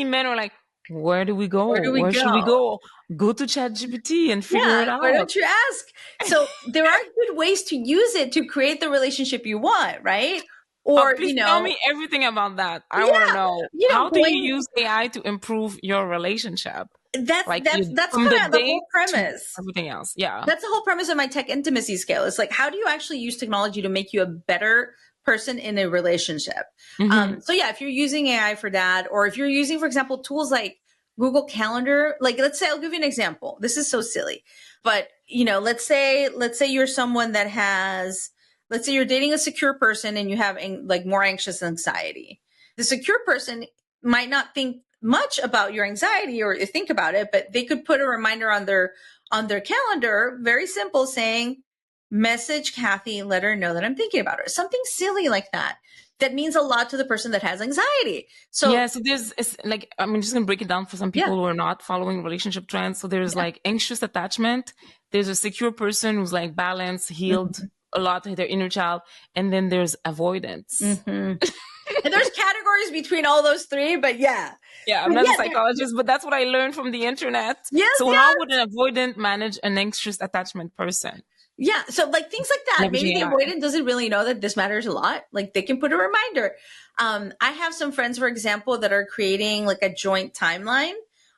men are like, where do we go? Where should we go? Go to ChatGPT and figure it out. Why don't you ask? So there are good ways to use it to create the relationship you want, right? Or, please you know, tell me everything about that. I want to know. How do you use AI to improve your relationship? That's like kind of the whole premise. Everything else. Yeah. That's the whole premise of my tech intimacy scale. It's like, how do you actually use technology to make you a better person in a relationship? So yeah, if you're using AI for that, or if you're using, for example, tools like Google Calendar, like let's say, I'll give you an example. This is so silly, but you know, let's say you're someone that has, let's say you're dating a secure person and you have like more anxious anxiety. The secure person might not think much about your anxiety or think about it, but they could put a reminder on their calendar, very simple, saying, message Kathy, let her know that I'm thinking about her. Something silly like that. That means a lot to the person that has anxiety. So yeah, so it's like, I'm just gonna break it down for some people who are not following relationship trends. So there's like anxious attachment. There's a secure person who's like balanced, healed a lot to their inner child, and then there's avoidance. And there's categories between all those three, but I'm not a psychologist, but that's what I learned from the internet. How would an avoidant manage an anxious attachment person? Yeah. So like things like that. Maybe the avoidant doesn't really know that this matters a lot. Like they can put a reminder. I have some friends, for example, that are creating like a joint timeline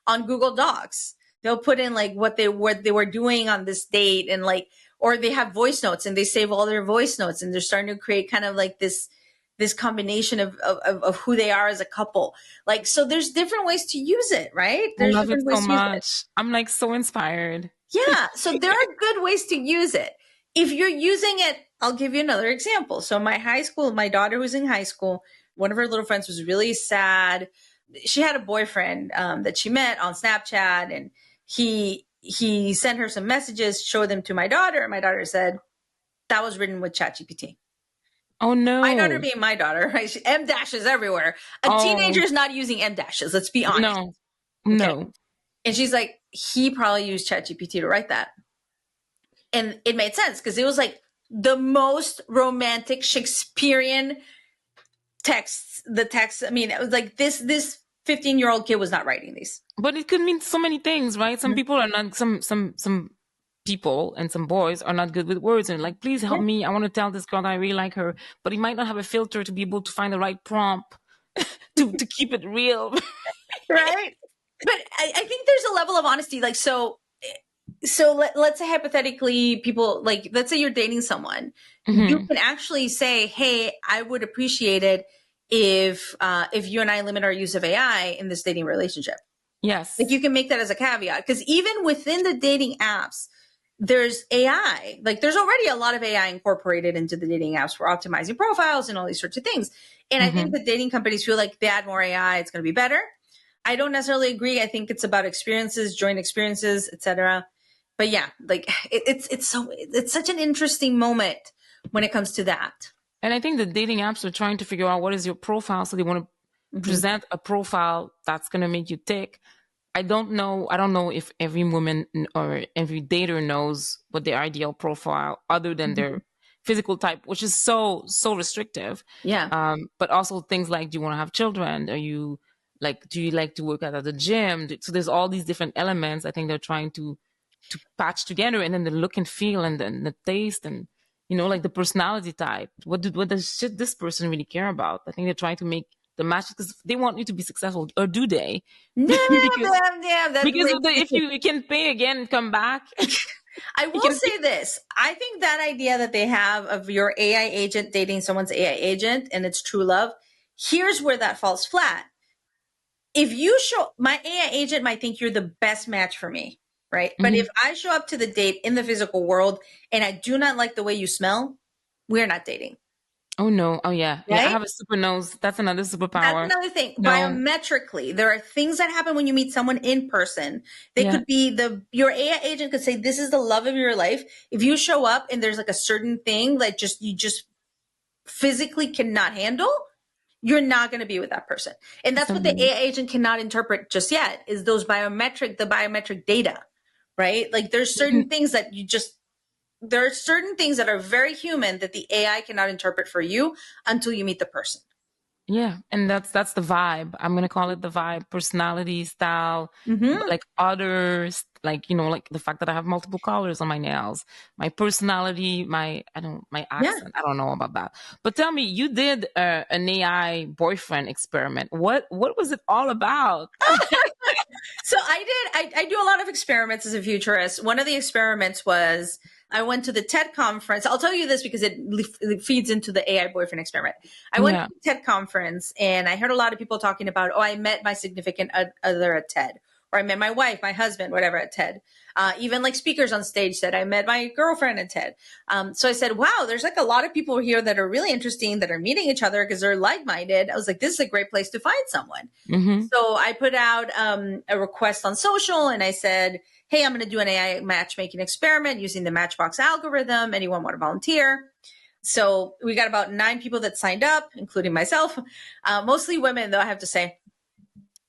on Google Docs. They'll put in like what they were doing on this date, and like, or they have voice notes and they save all their voice notes, and they're starting to create kind of like this combination of who they are as a couple. Like, so there's different ways to use it, right? There's I love it so much. I'm like so inspired. Yeah. So there are good ways to use it. If you're using it, I'll give you another example. So my daughter was in high school. One of her little friends was really sad. She had a boyfriend that she met on Snapchat, and he sent her some messages, showed them to my daughter. And my daughter said, that was written with ChatGPT. Oh no. My daughter being my daughter, right? M dashes everywhere. A teenager is not using M dashes. Let's be honest. No. And she's like, he probably used ChatGPT to write that. And it made sense, because it was like the most romantic Shakespearean texts. The text, I mean, it was like this 15-year-old kid was not writing these. But it could mean so many things, right? Some people are not, some people and some boys are not good with words, and like, please help me. I want to tell this girl that I really like her, but he might not have a filter to be able to find the right prompt to keep it real. Right. But I think there's a level of honesty. Like, so let's say hypothetically, people, like, let's say you're dating someone, you can actually say, hey, I would appreciate it if you and I limit our use of AI in this dating relationship. Yes. Like, you can make that as a caveat, because even within the dating apps, there's AI. Like, there's already a lot of AI incorporated into the dating apps for optimizing profiles and all these sorts of things. And I think the dating companies feel like they add more AI, it's going to be better. I don't necessarily agree. I think it's about experiences, joint experiences, etc. But yeah, like it's such an interesting moment when it comes to that. And I think the dating apps are trying to figure out what is your profile. So they want to present a profile that's going to make you tick. I don't know if every woman or every dater knows what their ideal profile, other than their physical type, which is so restrictive. Yeah. But also things like, do you want to have children? Do you like to work out at the gym? So there's all these different elements. I think they're trying to patch together, and then the look and feel, and then the taste, and like the personality type. What does this person really care about? I think they're trying to make the match, because they want you to be successful, or do they? No, because if you can pay again and come back. I will say this. I think that idea that they have of your AI agent dating someone's AI agent and it's true love, here's where that falls flat. If you show, my AI agent might think you're the best match for me, right? But if I show up to the date in the physical world and I do not like the way you smell, we're not dating. Oh no. Oh yeah. Yeah, I Right? have a super nose. That's another That's superpower. another thing. No. Biometrically, there are things that happen when you meet someone in person. They Yeah. could be your AI agent could say, this is the love of your life. If you show up and there's like a certain thing that you just physically cannot handle, you're not going to be with that person. And that's what the AI agent cannot interpret just yet, is the biometric data, right? Like there's certain things that there are certain things that are very human that the AI cannot interpret for you until you meet the person. Yeah, and that's the vibe. I'm gonna call it the vibe, personality, style, like others, like like the fact that I have multiple colors on my nails, my personality, my accent. I don't know about that. But tell me, you did an AI boyfriend experiment. What was it all about? So I do a lot of experiments as a futurist. One of the experiments was I went to the TED conference. I'll tell you this because it feeds into the AI boyfriend experiment. I went to the TED conference and I heard a lot of people talking about, I met my significant other at TED, or I met my wife, my husband, whatever at TED. Even like speakers on stage said, I met my girlfriend at TED. So I said, wow, there's like a lot of people here that are really interesting, that are meeting each other because they're like-minded. I was like, this is a great place to find someone. So I put out a request on social and I said, hey, I'm going to do an AI matchmaking experiment using the Matchbox algorithm. Anyone want to volunteer? So we got about 9 people that signed up, including myself, mostly women, though, I have to say.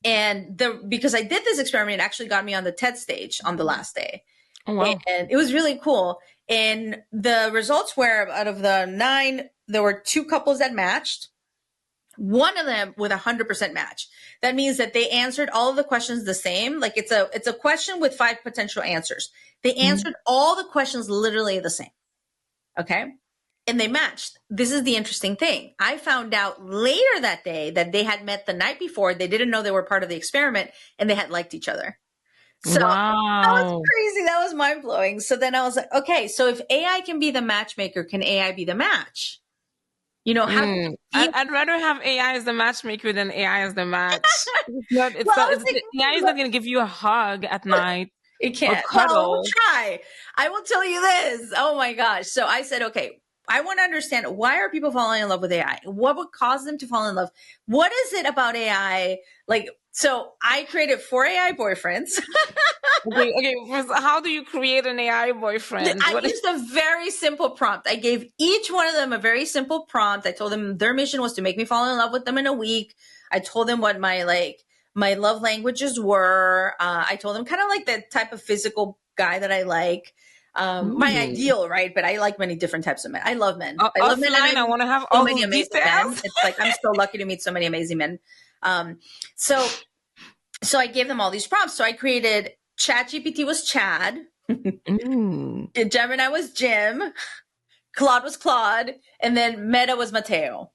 And because I did this experiment, it actually got me on the TED stage on the last day. Oh, wow. And it was really cool. And the results were, out of the 9, there were 2 couples that matched. One of them with 100% match. That means that they answered all of the questions the same. Like it's a question with 5 potential answers. They answered all the questions literally the same. Okay. And they matched. This is the interesting thing. I found out later that day that they had met the night before. They didn't know they were part of the experiment and they had liked each other. So wow. That was crazy. That was mind blowing. So then I was like, okay, so if AI can be the matchmaker, can AI be the match? I'd rather have AI as the matchmaker than AI as the match. AI is not going to give you a hug at night. It can't. Well, we'll try. I will tell you this. Oh my gosh. So I said, okay, I want to understand, why are people falling in love with AI? What would cause them to fall in love? What is it about AI? So I created 4 AI boyfriends. Okay. How do you create an AI boyfriend? I used a very simple prompt. I gave each one of them a very simple prompt. I told them their mission was to make me fall in love with them in a week. I told them what my love languages were. I told them kind of like the type of physical guy that I like. My ideal, right? But I like many different types of men. I love men. I love men. I want to have all many amazing men. It's like I'm so lucky to meet so many amazing men. So I gave them all these prompts. So I created ChatGPT was Chad. Gemini was Jim. Claude was Claude, and then Meta was Mateo.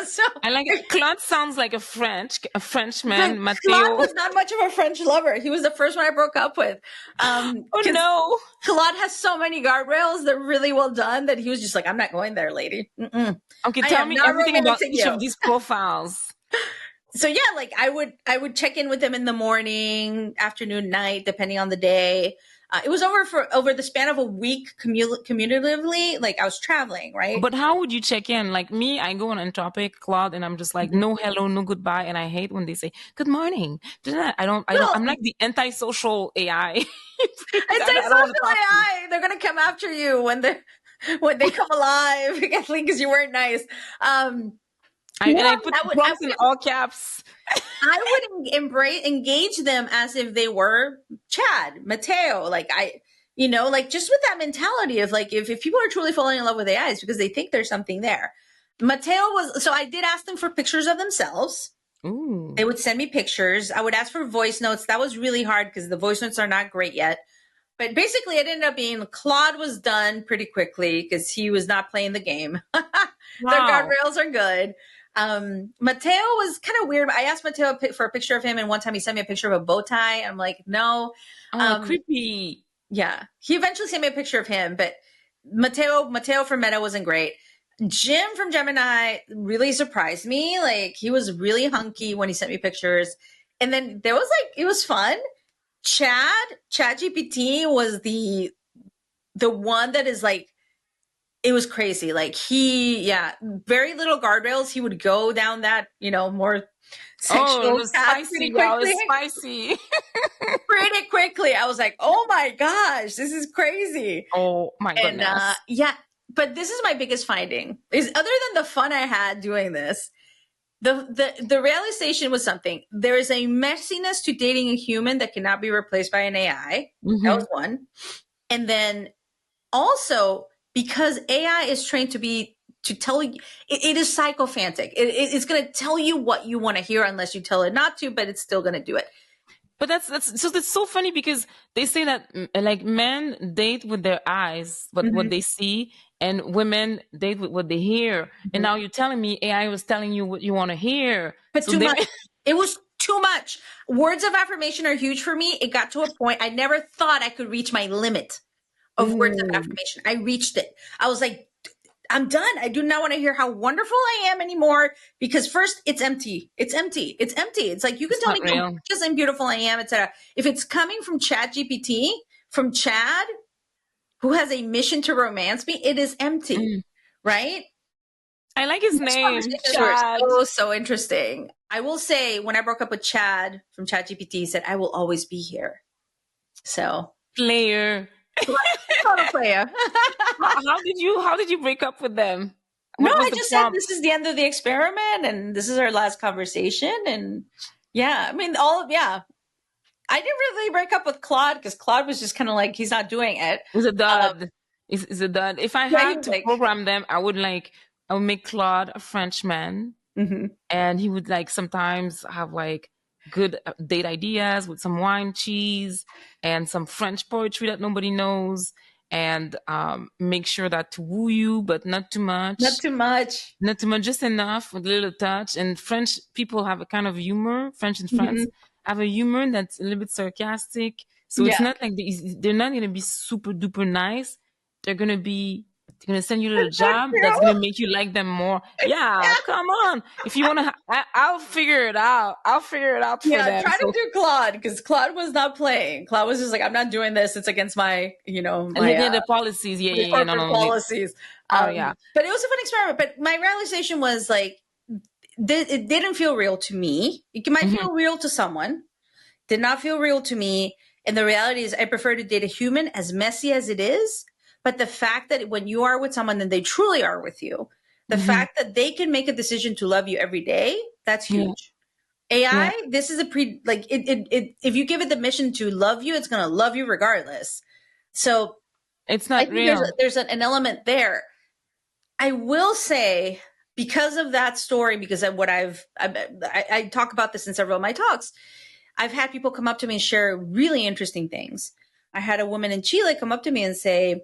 So I like it. Claude sounds like a Frenchman. Mateo Claude was not much of a French lover. He was the first one I broke up with. Oh no! Claude has so many guardrails. They're really well done that he was just like, I'm not going there, lady. Okay, tell me everything about each of these profiles. So yeah, like I would check in with them in the morning, afternoon, night, depending on the day. It was over the span of a week, cumulatively. Like I was traveling, right? But how would you check in? Like me, I go on Anthropic, Claude, and I'm just like, no hello, no goodbye, and I hate when they say good morning. I'm like the antisocial AI. Antisocial AI. They're gonna come after you when they come alive because you weren't nice. I put prompts in all caps. I would engage them as if they were Chad, Mateo. Just with that mentality of like, if people are truly falling in love with AI, it's because they think there's something there. So I did ask them for pictures of themselves. Ooh. They would send me pictures. I would ask for voice notes. That was really hard because the voice notes are not great yet. But basically, it ended up being Claude was done pretty quickly because he was not playing the game. Their guardrails are good. Mateo was kind of weird. I asked Mateo for a picture of him, and one time he sent me a picture of a bow tie. I'm like, no. Creepy. Yeah. He eventually sent me a picture of him, but Mateo from Meta wasn't great. Jim from Gemini really surprised me. Like, he was really hunky when he sent me pictures. And then there was like, it was fun. ChatGPT was the one that is like, it was crazy. Like, very little guardrails. He would go down that, more sexual it was path spicy, y'all. It's spicy. pretty quickly. I was like, oh my gosh, this is crazy. Oh my goodness. But this is my biggest finding, is other than the fun I had doing this, the realization was something. There is a messiness to dating a human that cannot be replaced by an AI. Mm-hmm. That was one. And then also, because AI is trained to tell you, it is psychophantic. It's going to tell you what you want to hear unless you tell it not to, but it's still going to do it. But that's so funny, because they say that like men date with their eyes, what they see, and women date with what they hear. And now you're telling me AI was telling you what you want to hear. But too much. It was too much. Words of affirmation are huge for me. It got to a point I never thought I could reach my limit of words of affirmation. I reached it. I was like, I'm done. I do not want to hear how wonderful I am anymore, because first, it's empty. It's empty. It's empty. It's like, you can tell me how gorgeous and beautiful I am, etc. If it's coming from ChatGPT, from Chad, who has a mission to romance me, it is empty, right? I like his name. Chad. So interesting. I will say, when I broke up with Chad from ChatGPT, he said, I will always be here. So. Player. Not a player. How did you break up with them? I just said this is the end of the experiment and this is our last conversation. And I didn't really break up with Claude, because Claude was just kind of like, he's not doing it. It's a dud. It's a dud. If I had to program them, I would make Claude a Frenchman, and he would sometimes have good date ideas with some wine, cheese, and some French poetry that nobody knows, and make sure that to woo you, but not too much. Not too much, just enough, with a little touch. And French people have a kind of humor. French and France have a humor that's a little bit sarcastic. So it's not like they're not going to be super duper nice. They're going to send you a little job that's going to make you like them more. Yeah, come on. If you want to, I'll figure it out. For them. Try to do Claude, because Claude was not playing. Claude was just like, I'm not doing this. It's against my, the policies. Policies. But it was a fun experiment. But my realization was like, it didn't feel real to me. It might feel real to someone. Did not feel real to me. And the reality is, I prefer to date a human, as messy as it is. But the fact that when you are with someone and they truly are with you, the fact that they can make a decision to love you every day, that's huge. AI, this is if you give it the mission to love you, it's going to love you regardless. So it's not real. There's an element there. I will say, because of that story, because of what I talk about this in several of my talks, I've had people come up to me and share really interesting things. I had a woman in Chile come up to me and say,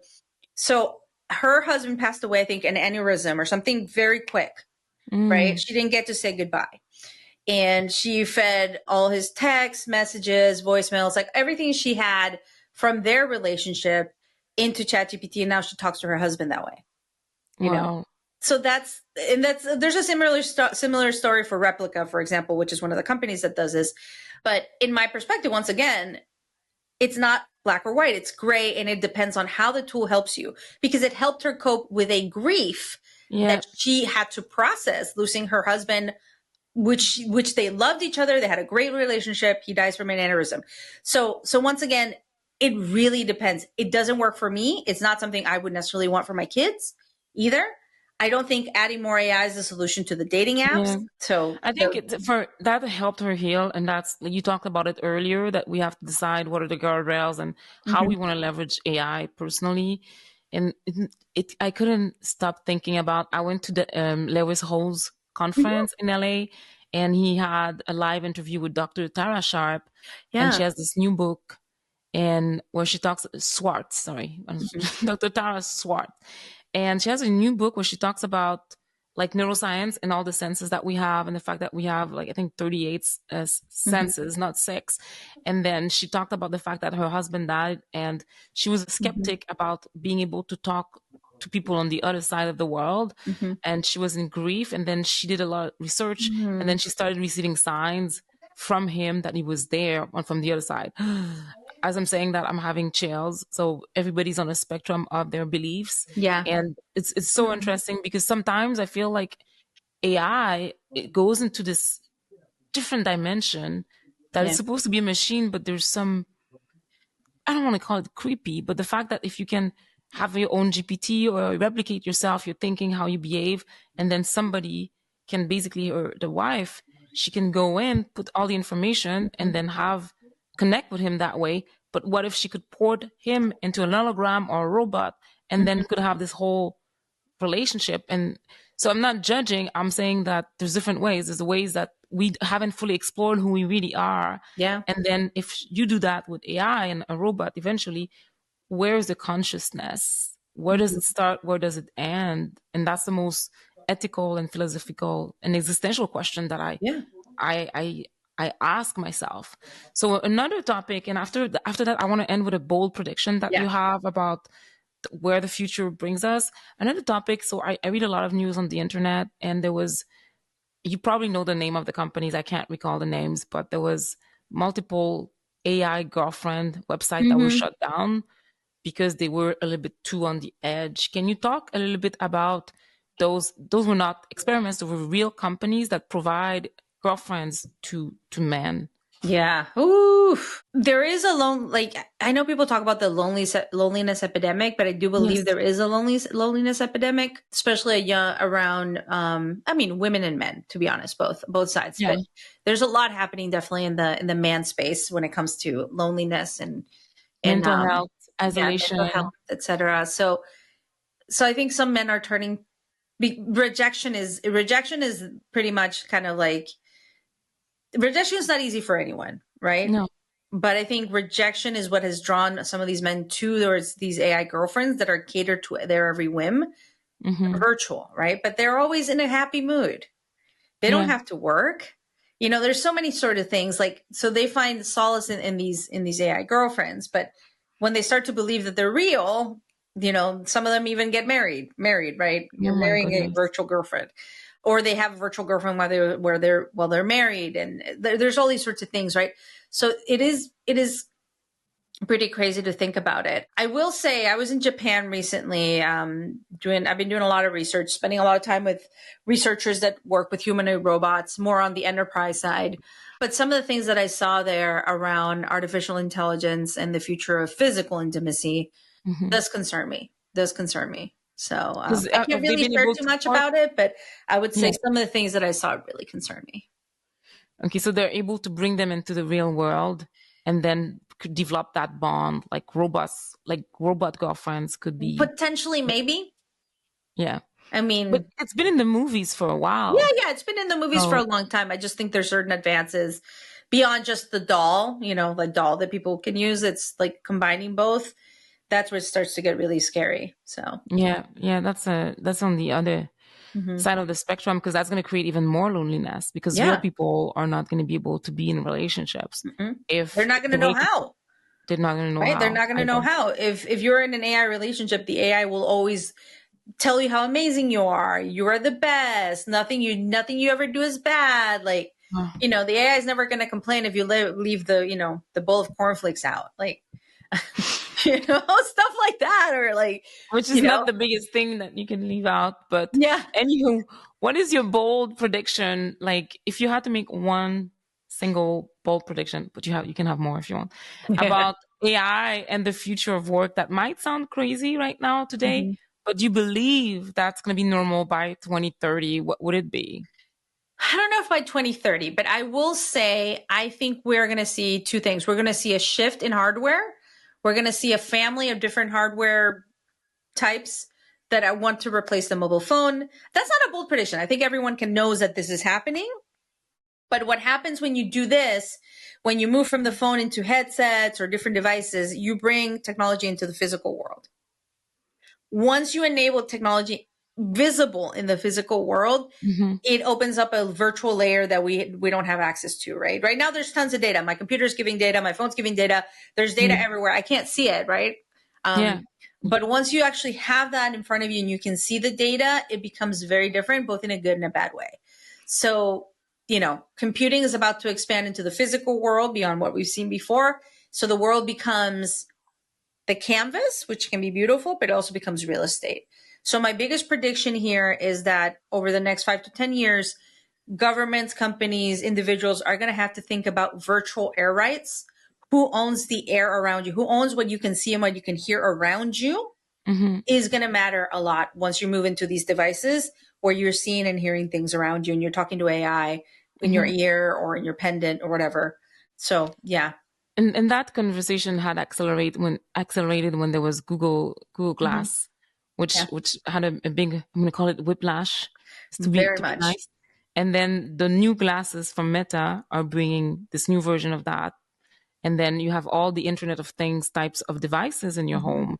so her husband passed away, I think, an aneurysm or something very quick, right? She didn't get to say goodbye. And she fed all his texts, messages, voicemails, like everything she had from their relationship into ChatGPT. And now she talks to her husband that way, you know? So there's a similar story for Replica, for example, which is one of the companies that does this. But in my perspective, once again, it's not black or white, it's gray, and it depends on how the tool helps you, because it helped her cope with a grief that she had to process, losing her husband, which they loved each other. They had a great relationship. He dies from an aneurysm. So once again, it really depends. It doesn't work for me. It's not something I would necessarily want for my kids either. I don't think adding more AI is the solution to the dating apps. Yeah. So I think for that helped her heal. And that's, you talked about it earlier, that we have to decide what are the guardrails and how we want to leverage AI personally. And I couldn't stop thinking about, I went to the Lewis Howes conference in LA, and he had a live interview with Dr. Tara Sharp. And she has this new book, and where she talks, Dr. Tara Swart. And she has a new book where she talks about like neuroscience and all the senses that we have, and the fact that we have like I think 38 senses, not 6. And then she talked about the fact that her husband died, and she was a skeptic about being able to talk to people on the other side of the world, and she was in grief. And then she did a lot of research, and then she started receiving signs from him that he was there and from the other side. As I'm saying that, I'm having chills. So everybody's on a spectrum of their beliefs. Yeah. And it's so interesting, because sometimes I feel like AI, it goes into this different dimension that it's supposed to be a machine, but there's some, I don't want to call it creepy, but the fact that if you can have your own GPT or replicate yourself, your thinking, how you behave, and then somebody can basically, or the wife, she can go in, put all the information, and then connect with him that way. But what if she could port him into an hologram or a robot, and then could have this whole relationship? And so I'm not judging. I'm saying that there's different ways. There's the ways that we haven't fully explored who we really are. Yeah. And then if you do that with AI and a robot, eventually, where's the consciousness? Where does it start? Where does it end? And that's the most ethical and philosophical and existential question that I ask myself. So another topic, and after that, I want to end with a bold prediction that you have about where the future brings us. Another topic. So I read a lot of news on the internet, and there was, you probably know the name of the companies. I can't recall the names, but there was multiple AI girlfriend website that was shut down because they were a little bit too on the edge. Can you talk a little bit about those? Those were not experiments. They were real companies that provide girlfriends to men. Yeah. Ooh. There is I know people talk about the loneliness epidemic, but I do believe there is a loneliness epidemic, especially around, women and men, to be honest, both sides. Yeah. But there's a lot happening definitely in the man space when it comes to loneliness and mental health, isolation, mental health, etc. So I think some men are turning, rejection is pretty much kind of like, rejection is not easy for anyone, right? No. But I think rejection is what has drawn some of these men towards these AI girlfriends that are catered to their every whim, virtual, right? But they're always in a happy mood. They don't have to work. There's so many sort of things so they find solace in these AI girlfriends. But when they start to believe that they're real, some of them even get married, right? You're marrying a virtual girlfriend. Or they have a virtual girlfriend while they're married, and there's all these sorts of things, right? So it is pretty crazy to think about it. I will say I was in Japan recently. I've been doing a lot of research, spending a lot of time with researchers that work with humanoid robots, more on the enterprise side. But some of the things that I saw there around artificial intelligence and the future of physical intimacy does concern me. So I can't really share too much about it, but I would say some of the things that I saw really concern me. Okay, so they're able to bring them into the real world and then could develop that bond, like robots, like robot girlfriends could be. Potentially, maybe. Yeah. I mean, but it's been in the movies for a while. Yeah, it's been in the movies for a long time. I just think there's certain advances beyond just the doll, the doll that people can use. It's like combining both. That's where it starts to get really scary. So yeah, that's on the other side of the spectrum, because that's going to create even more loneliness, because real people are not going to be able to be in relationships if they're not going to know how. They're not going to know how. They're not going to know how. If you're in an AI relationship, the AI will always tell you how amazing you are. You are the best. Nothing you ever do is bad. Like the AI is never going to complain if you leave the the bowl of cornflakes out. Like. Stuff like that, or which is not the biggest thing that you can leave out, but anywho, what is your bold prediction? Like, if you had to make one single bold prediction, but you can have more if you want, about AI and the future of work that might sound crazy right now today, but you believe that's going to be normal by 2030, what would it be? I don't know if by 2030, but I will say I think we're going to see two things. We're going to see a shift in hardware. We're going to see a family of different hardware types that I want to replace the mobile phone. That's not a bold prediction. I think everyone knows that this is happening. But what happens when you do this, when you move from the phone into headsets or different devices, you bring technology into the physical world. Once you enable technology, visible in the physical world, it opens up a virtual layer that we don't have access to, right? Right now, there's tons of data. My computer's giving data. My phone's giving data. There's data everywhere. I can't see it, right? But once you actually have that in front of you and you can see the data, it becomes very different, both in a good and a bad way. So, computing is about to expand into the physical world beyond what we've seen before. So the world becomes the canvas, which can be beautiful, but it also becomes real estate. So my biggest prediction here is that over the next 5 to 10 years, governments, companies, individuals are going to have to think about virtual air rights. Who owns the air around you? Who owns what you can see and what you can hear around you is going to matter a lot once you move into these devices where you're seeing and hearing things around you and you're talking to AI in your ear or in your pendant or whatever. So, yeah. And that conversation had accelerated when there was Google Glass, which had a big, I'm going to call it whiplash. Very much. Nice. And then the new glasses from Meta are bringing this new version of that. And then you have all the Internet of Things types of devices in your home.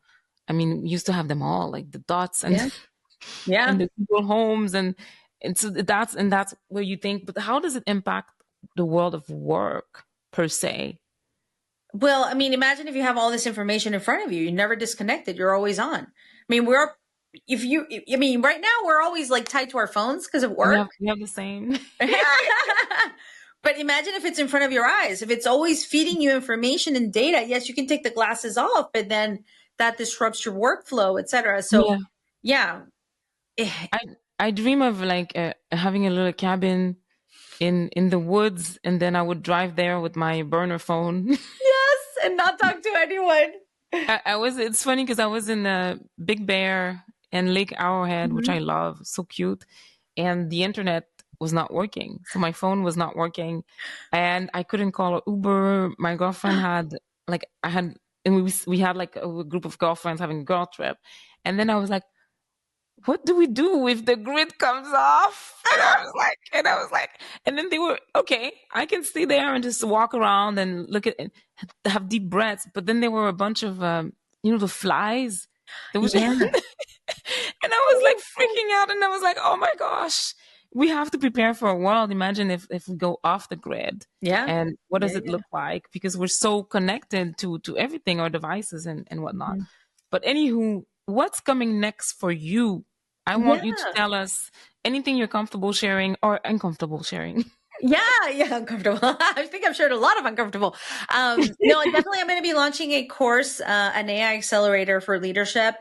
I mean, we used to have them all, like the dots and, and the Google Homes. And so that's where you think, but how does it impact the world of work per se? Well, I mean, imagine if you have all this information in front of you, you're never disconnected. You're always on. I mean, right now we're always like tied to our phones because of work. We have the same. But imagine if it's in front of your eyes, if it's always feeding you information and data. Yes, you can take the glasses off, but then that disrupts your workflow, et cetera. So, I dream of like having a little cabin in the woods, and then I would drive there with my burner phone. Yes, and not talk to anyone. It's funny because I was in Big Bear and Lake Arrowhead, which I love, so cute, and the internet was not working, so my phone was not working, and I couldn't call an Uber. My girlfriend had we had like a group of girlfriends having a girl trip, and then I was like, what do we do if the grid comes off? And I was like, and then they were, okay, I can stay there and just walk around and look at and have deep breaths. But then there were a bunch of, the flies. There was, and I was like freaking out, and I was like, oh my gosh, we have to prepare for a world. Imagine if we go off the grid. Yeah. And what does it look like? Because we're so connected to everything, our devices and whatnot. But anywho, what's coming next for you? I want you to tell us anything you're comfortable sharing or uncomfortable sharing. Yeah, uncomfortable. I think I've shared a lot of uncomfortable. No, definitely I'm going to be launching a course, an AI accelerator for leadership,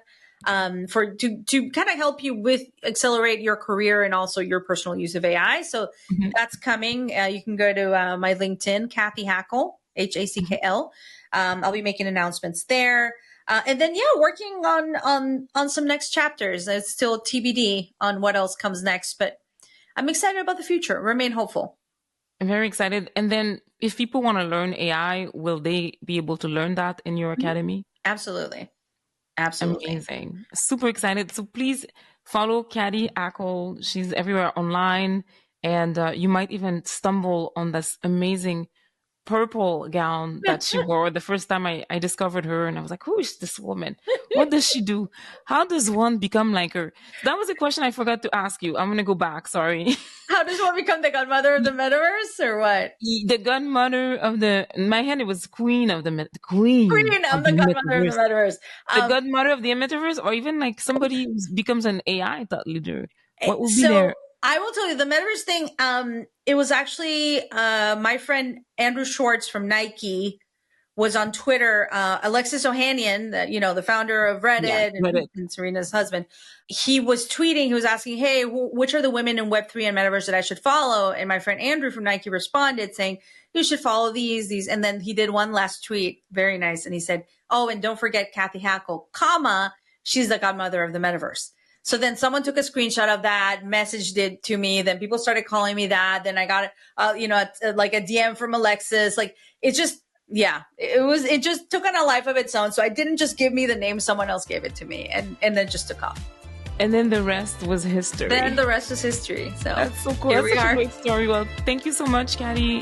to kind of help you accelerate your career and also your personal use of AI. So that's coming. You can go to my LinkedIn, Kathy Hackl, Hackl. I'll be making announcements there. And then, working on some next chapters. It's still TBD on what else comes next, but I'm excited about the future. Remain hopeful. I'm very excited. And then if people want to learn AI, will they be able to learn that in your academy? Absolutely. Amazing. Super excited. So please follow Kathy Hackl. She's everywhere online. And you might even stumble on this amazing purple gown that she wore the first time I discovered her, and I was like, who is this woman? What does she do? How does one become like her? That was a question I forgot to ask you. I'm going to go back. Sorry. How does one become the godmother of the metaverse, or what? The godmother of in my head, it was queen of the godmother of the metaverse. The godmother of the metaverse, or even like somebody who becomes an AI thought leader. What would be there? I will tell you the metaverse thing. It was actually my friend Andrew Schwartz from Nike was on Twitter. Alexis Ohanian, the founder of Reddit, and Serena's husband, he was tweeting. He was asking, "Hey, which are the women in Web3 and metaverse that I should follow?" And my friend Andrew from Nike responded saying, "You should follow these." And then he did one last tweet, very nice, and he said, "Oh, and don't forget Kathy Hackl, she's the godmother of the metaverse." So then someone took a screenshot of that, messaged it to me. Then people started calling me that. Then I got, like a DM from Alexis. Like it just, it just took on a life of its own. So I didn't just give me the name. Someone else gave it to me and then just took off. And then the rest was history. Then the rest is history. So that's so cool. That's such a great story. Well, thank you so much, Kathy.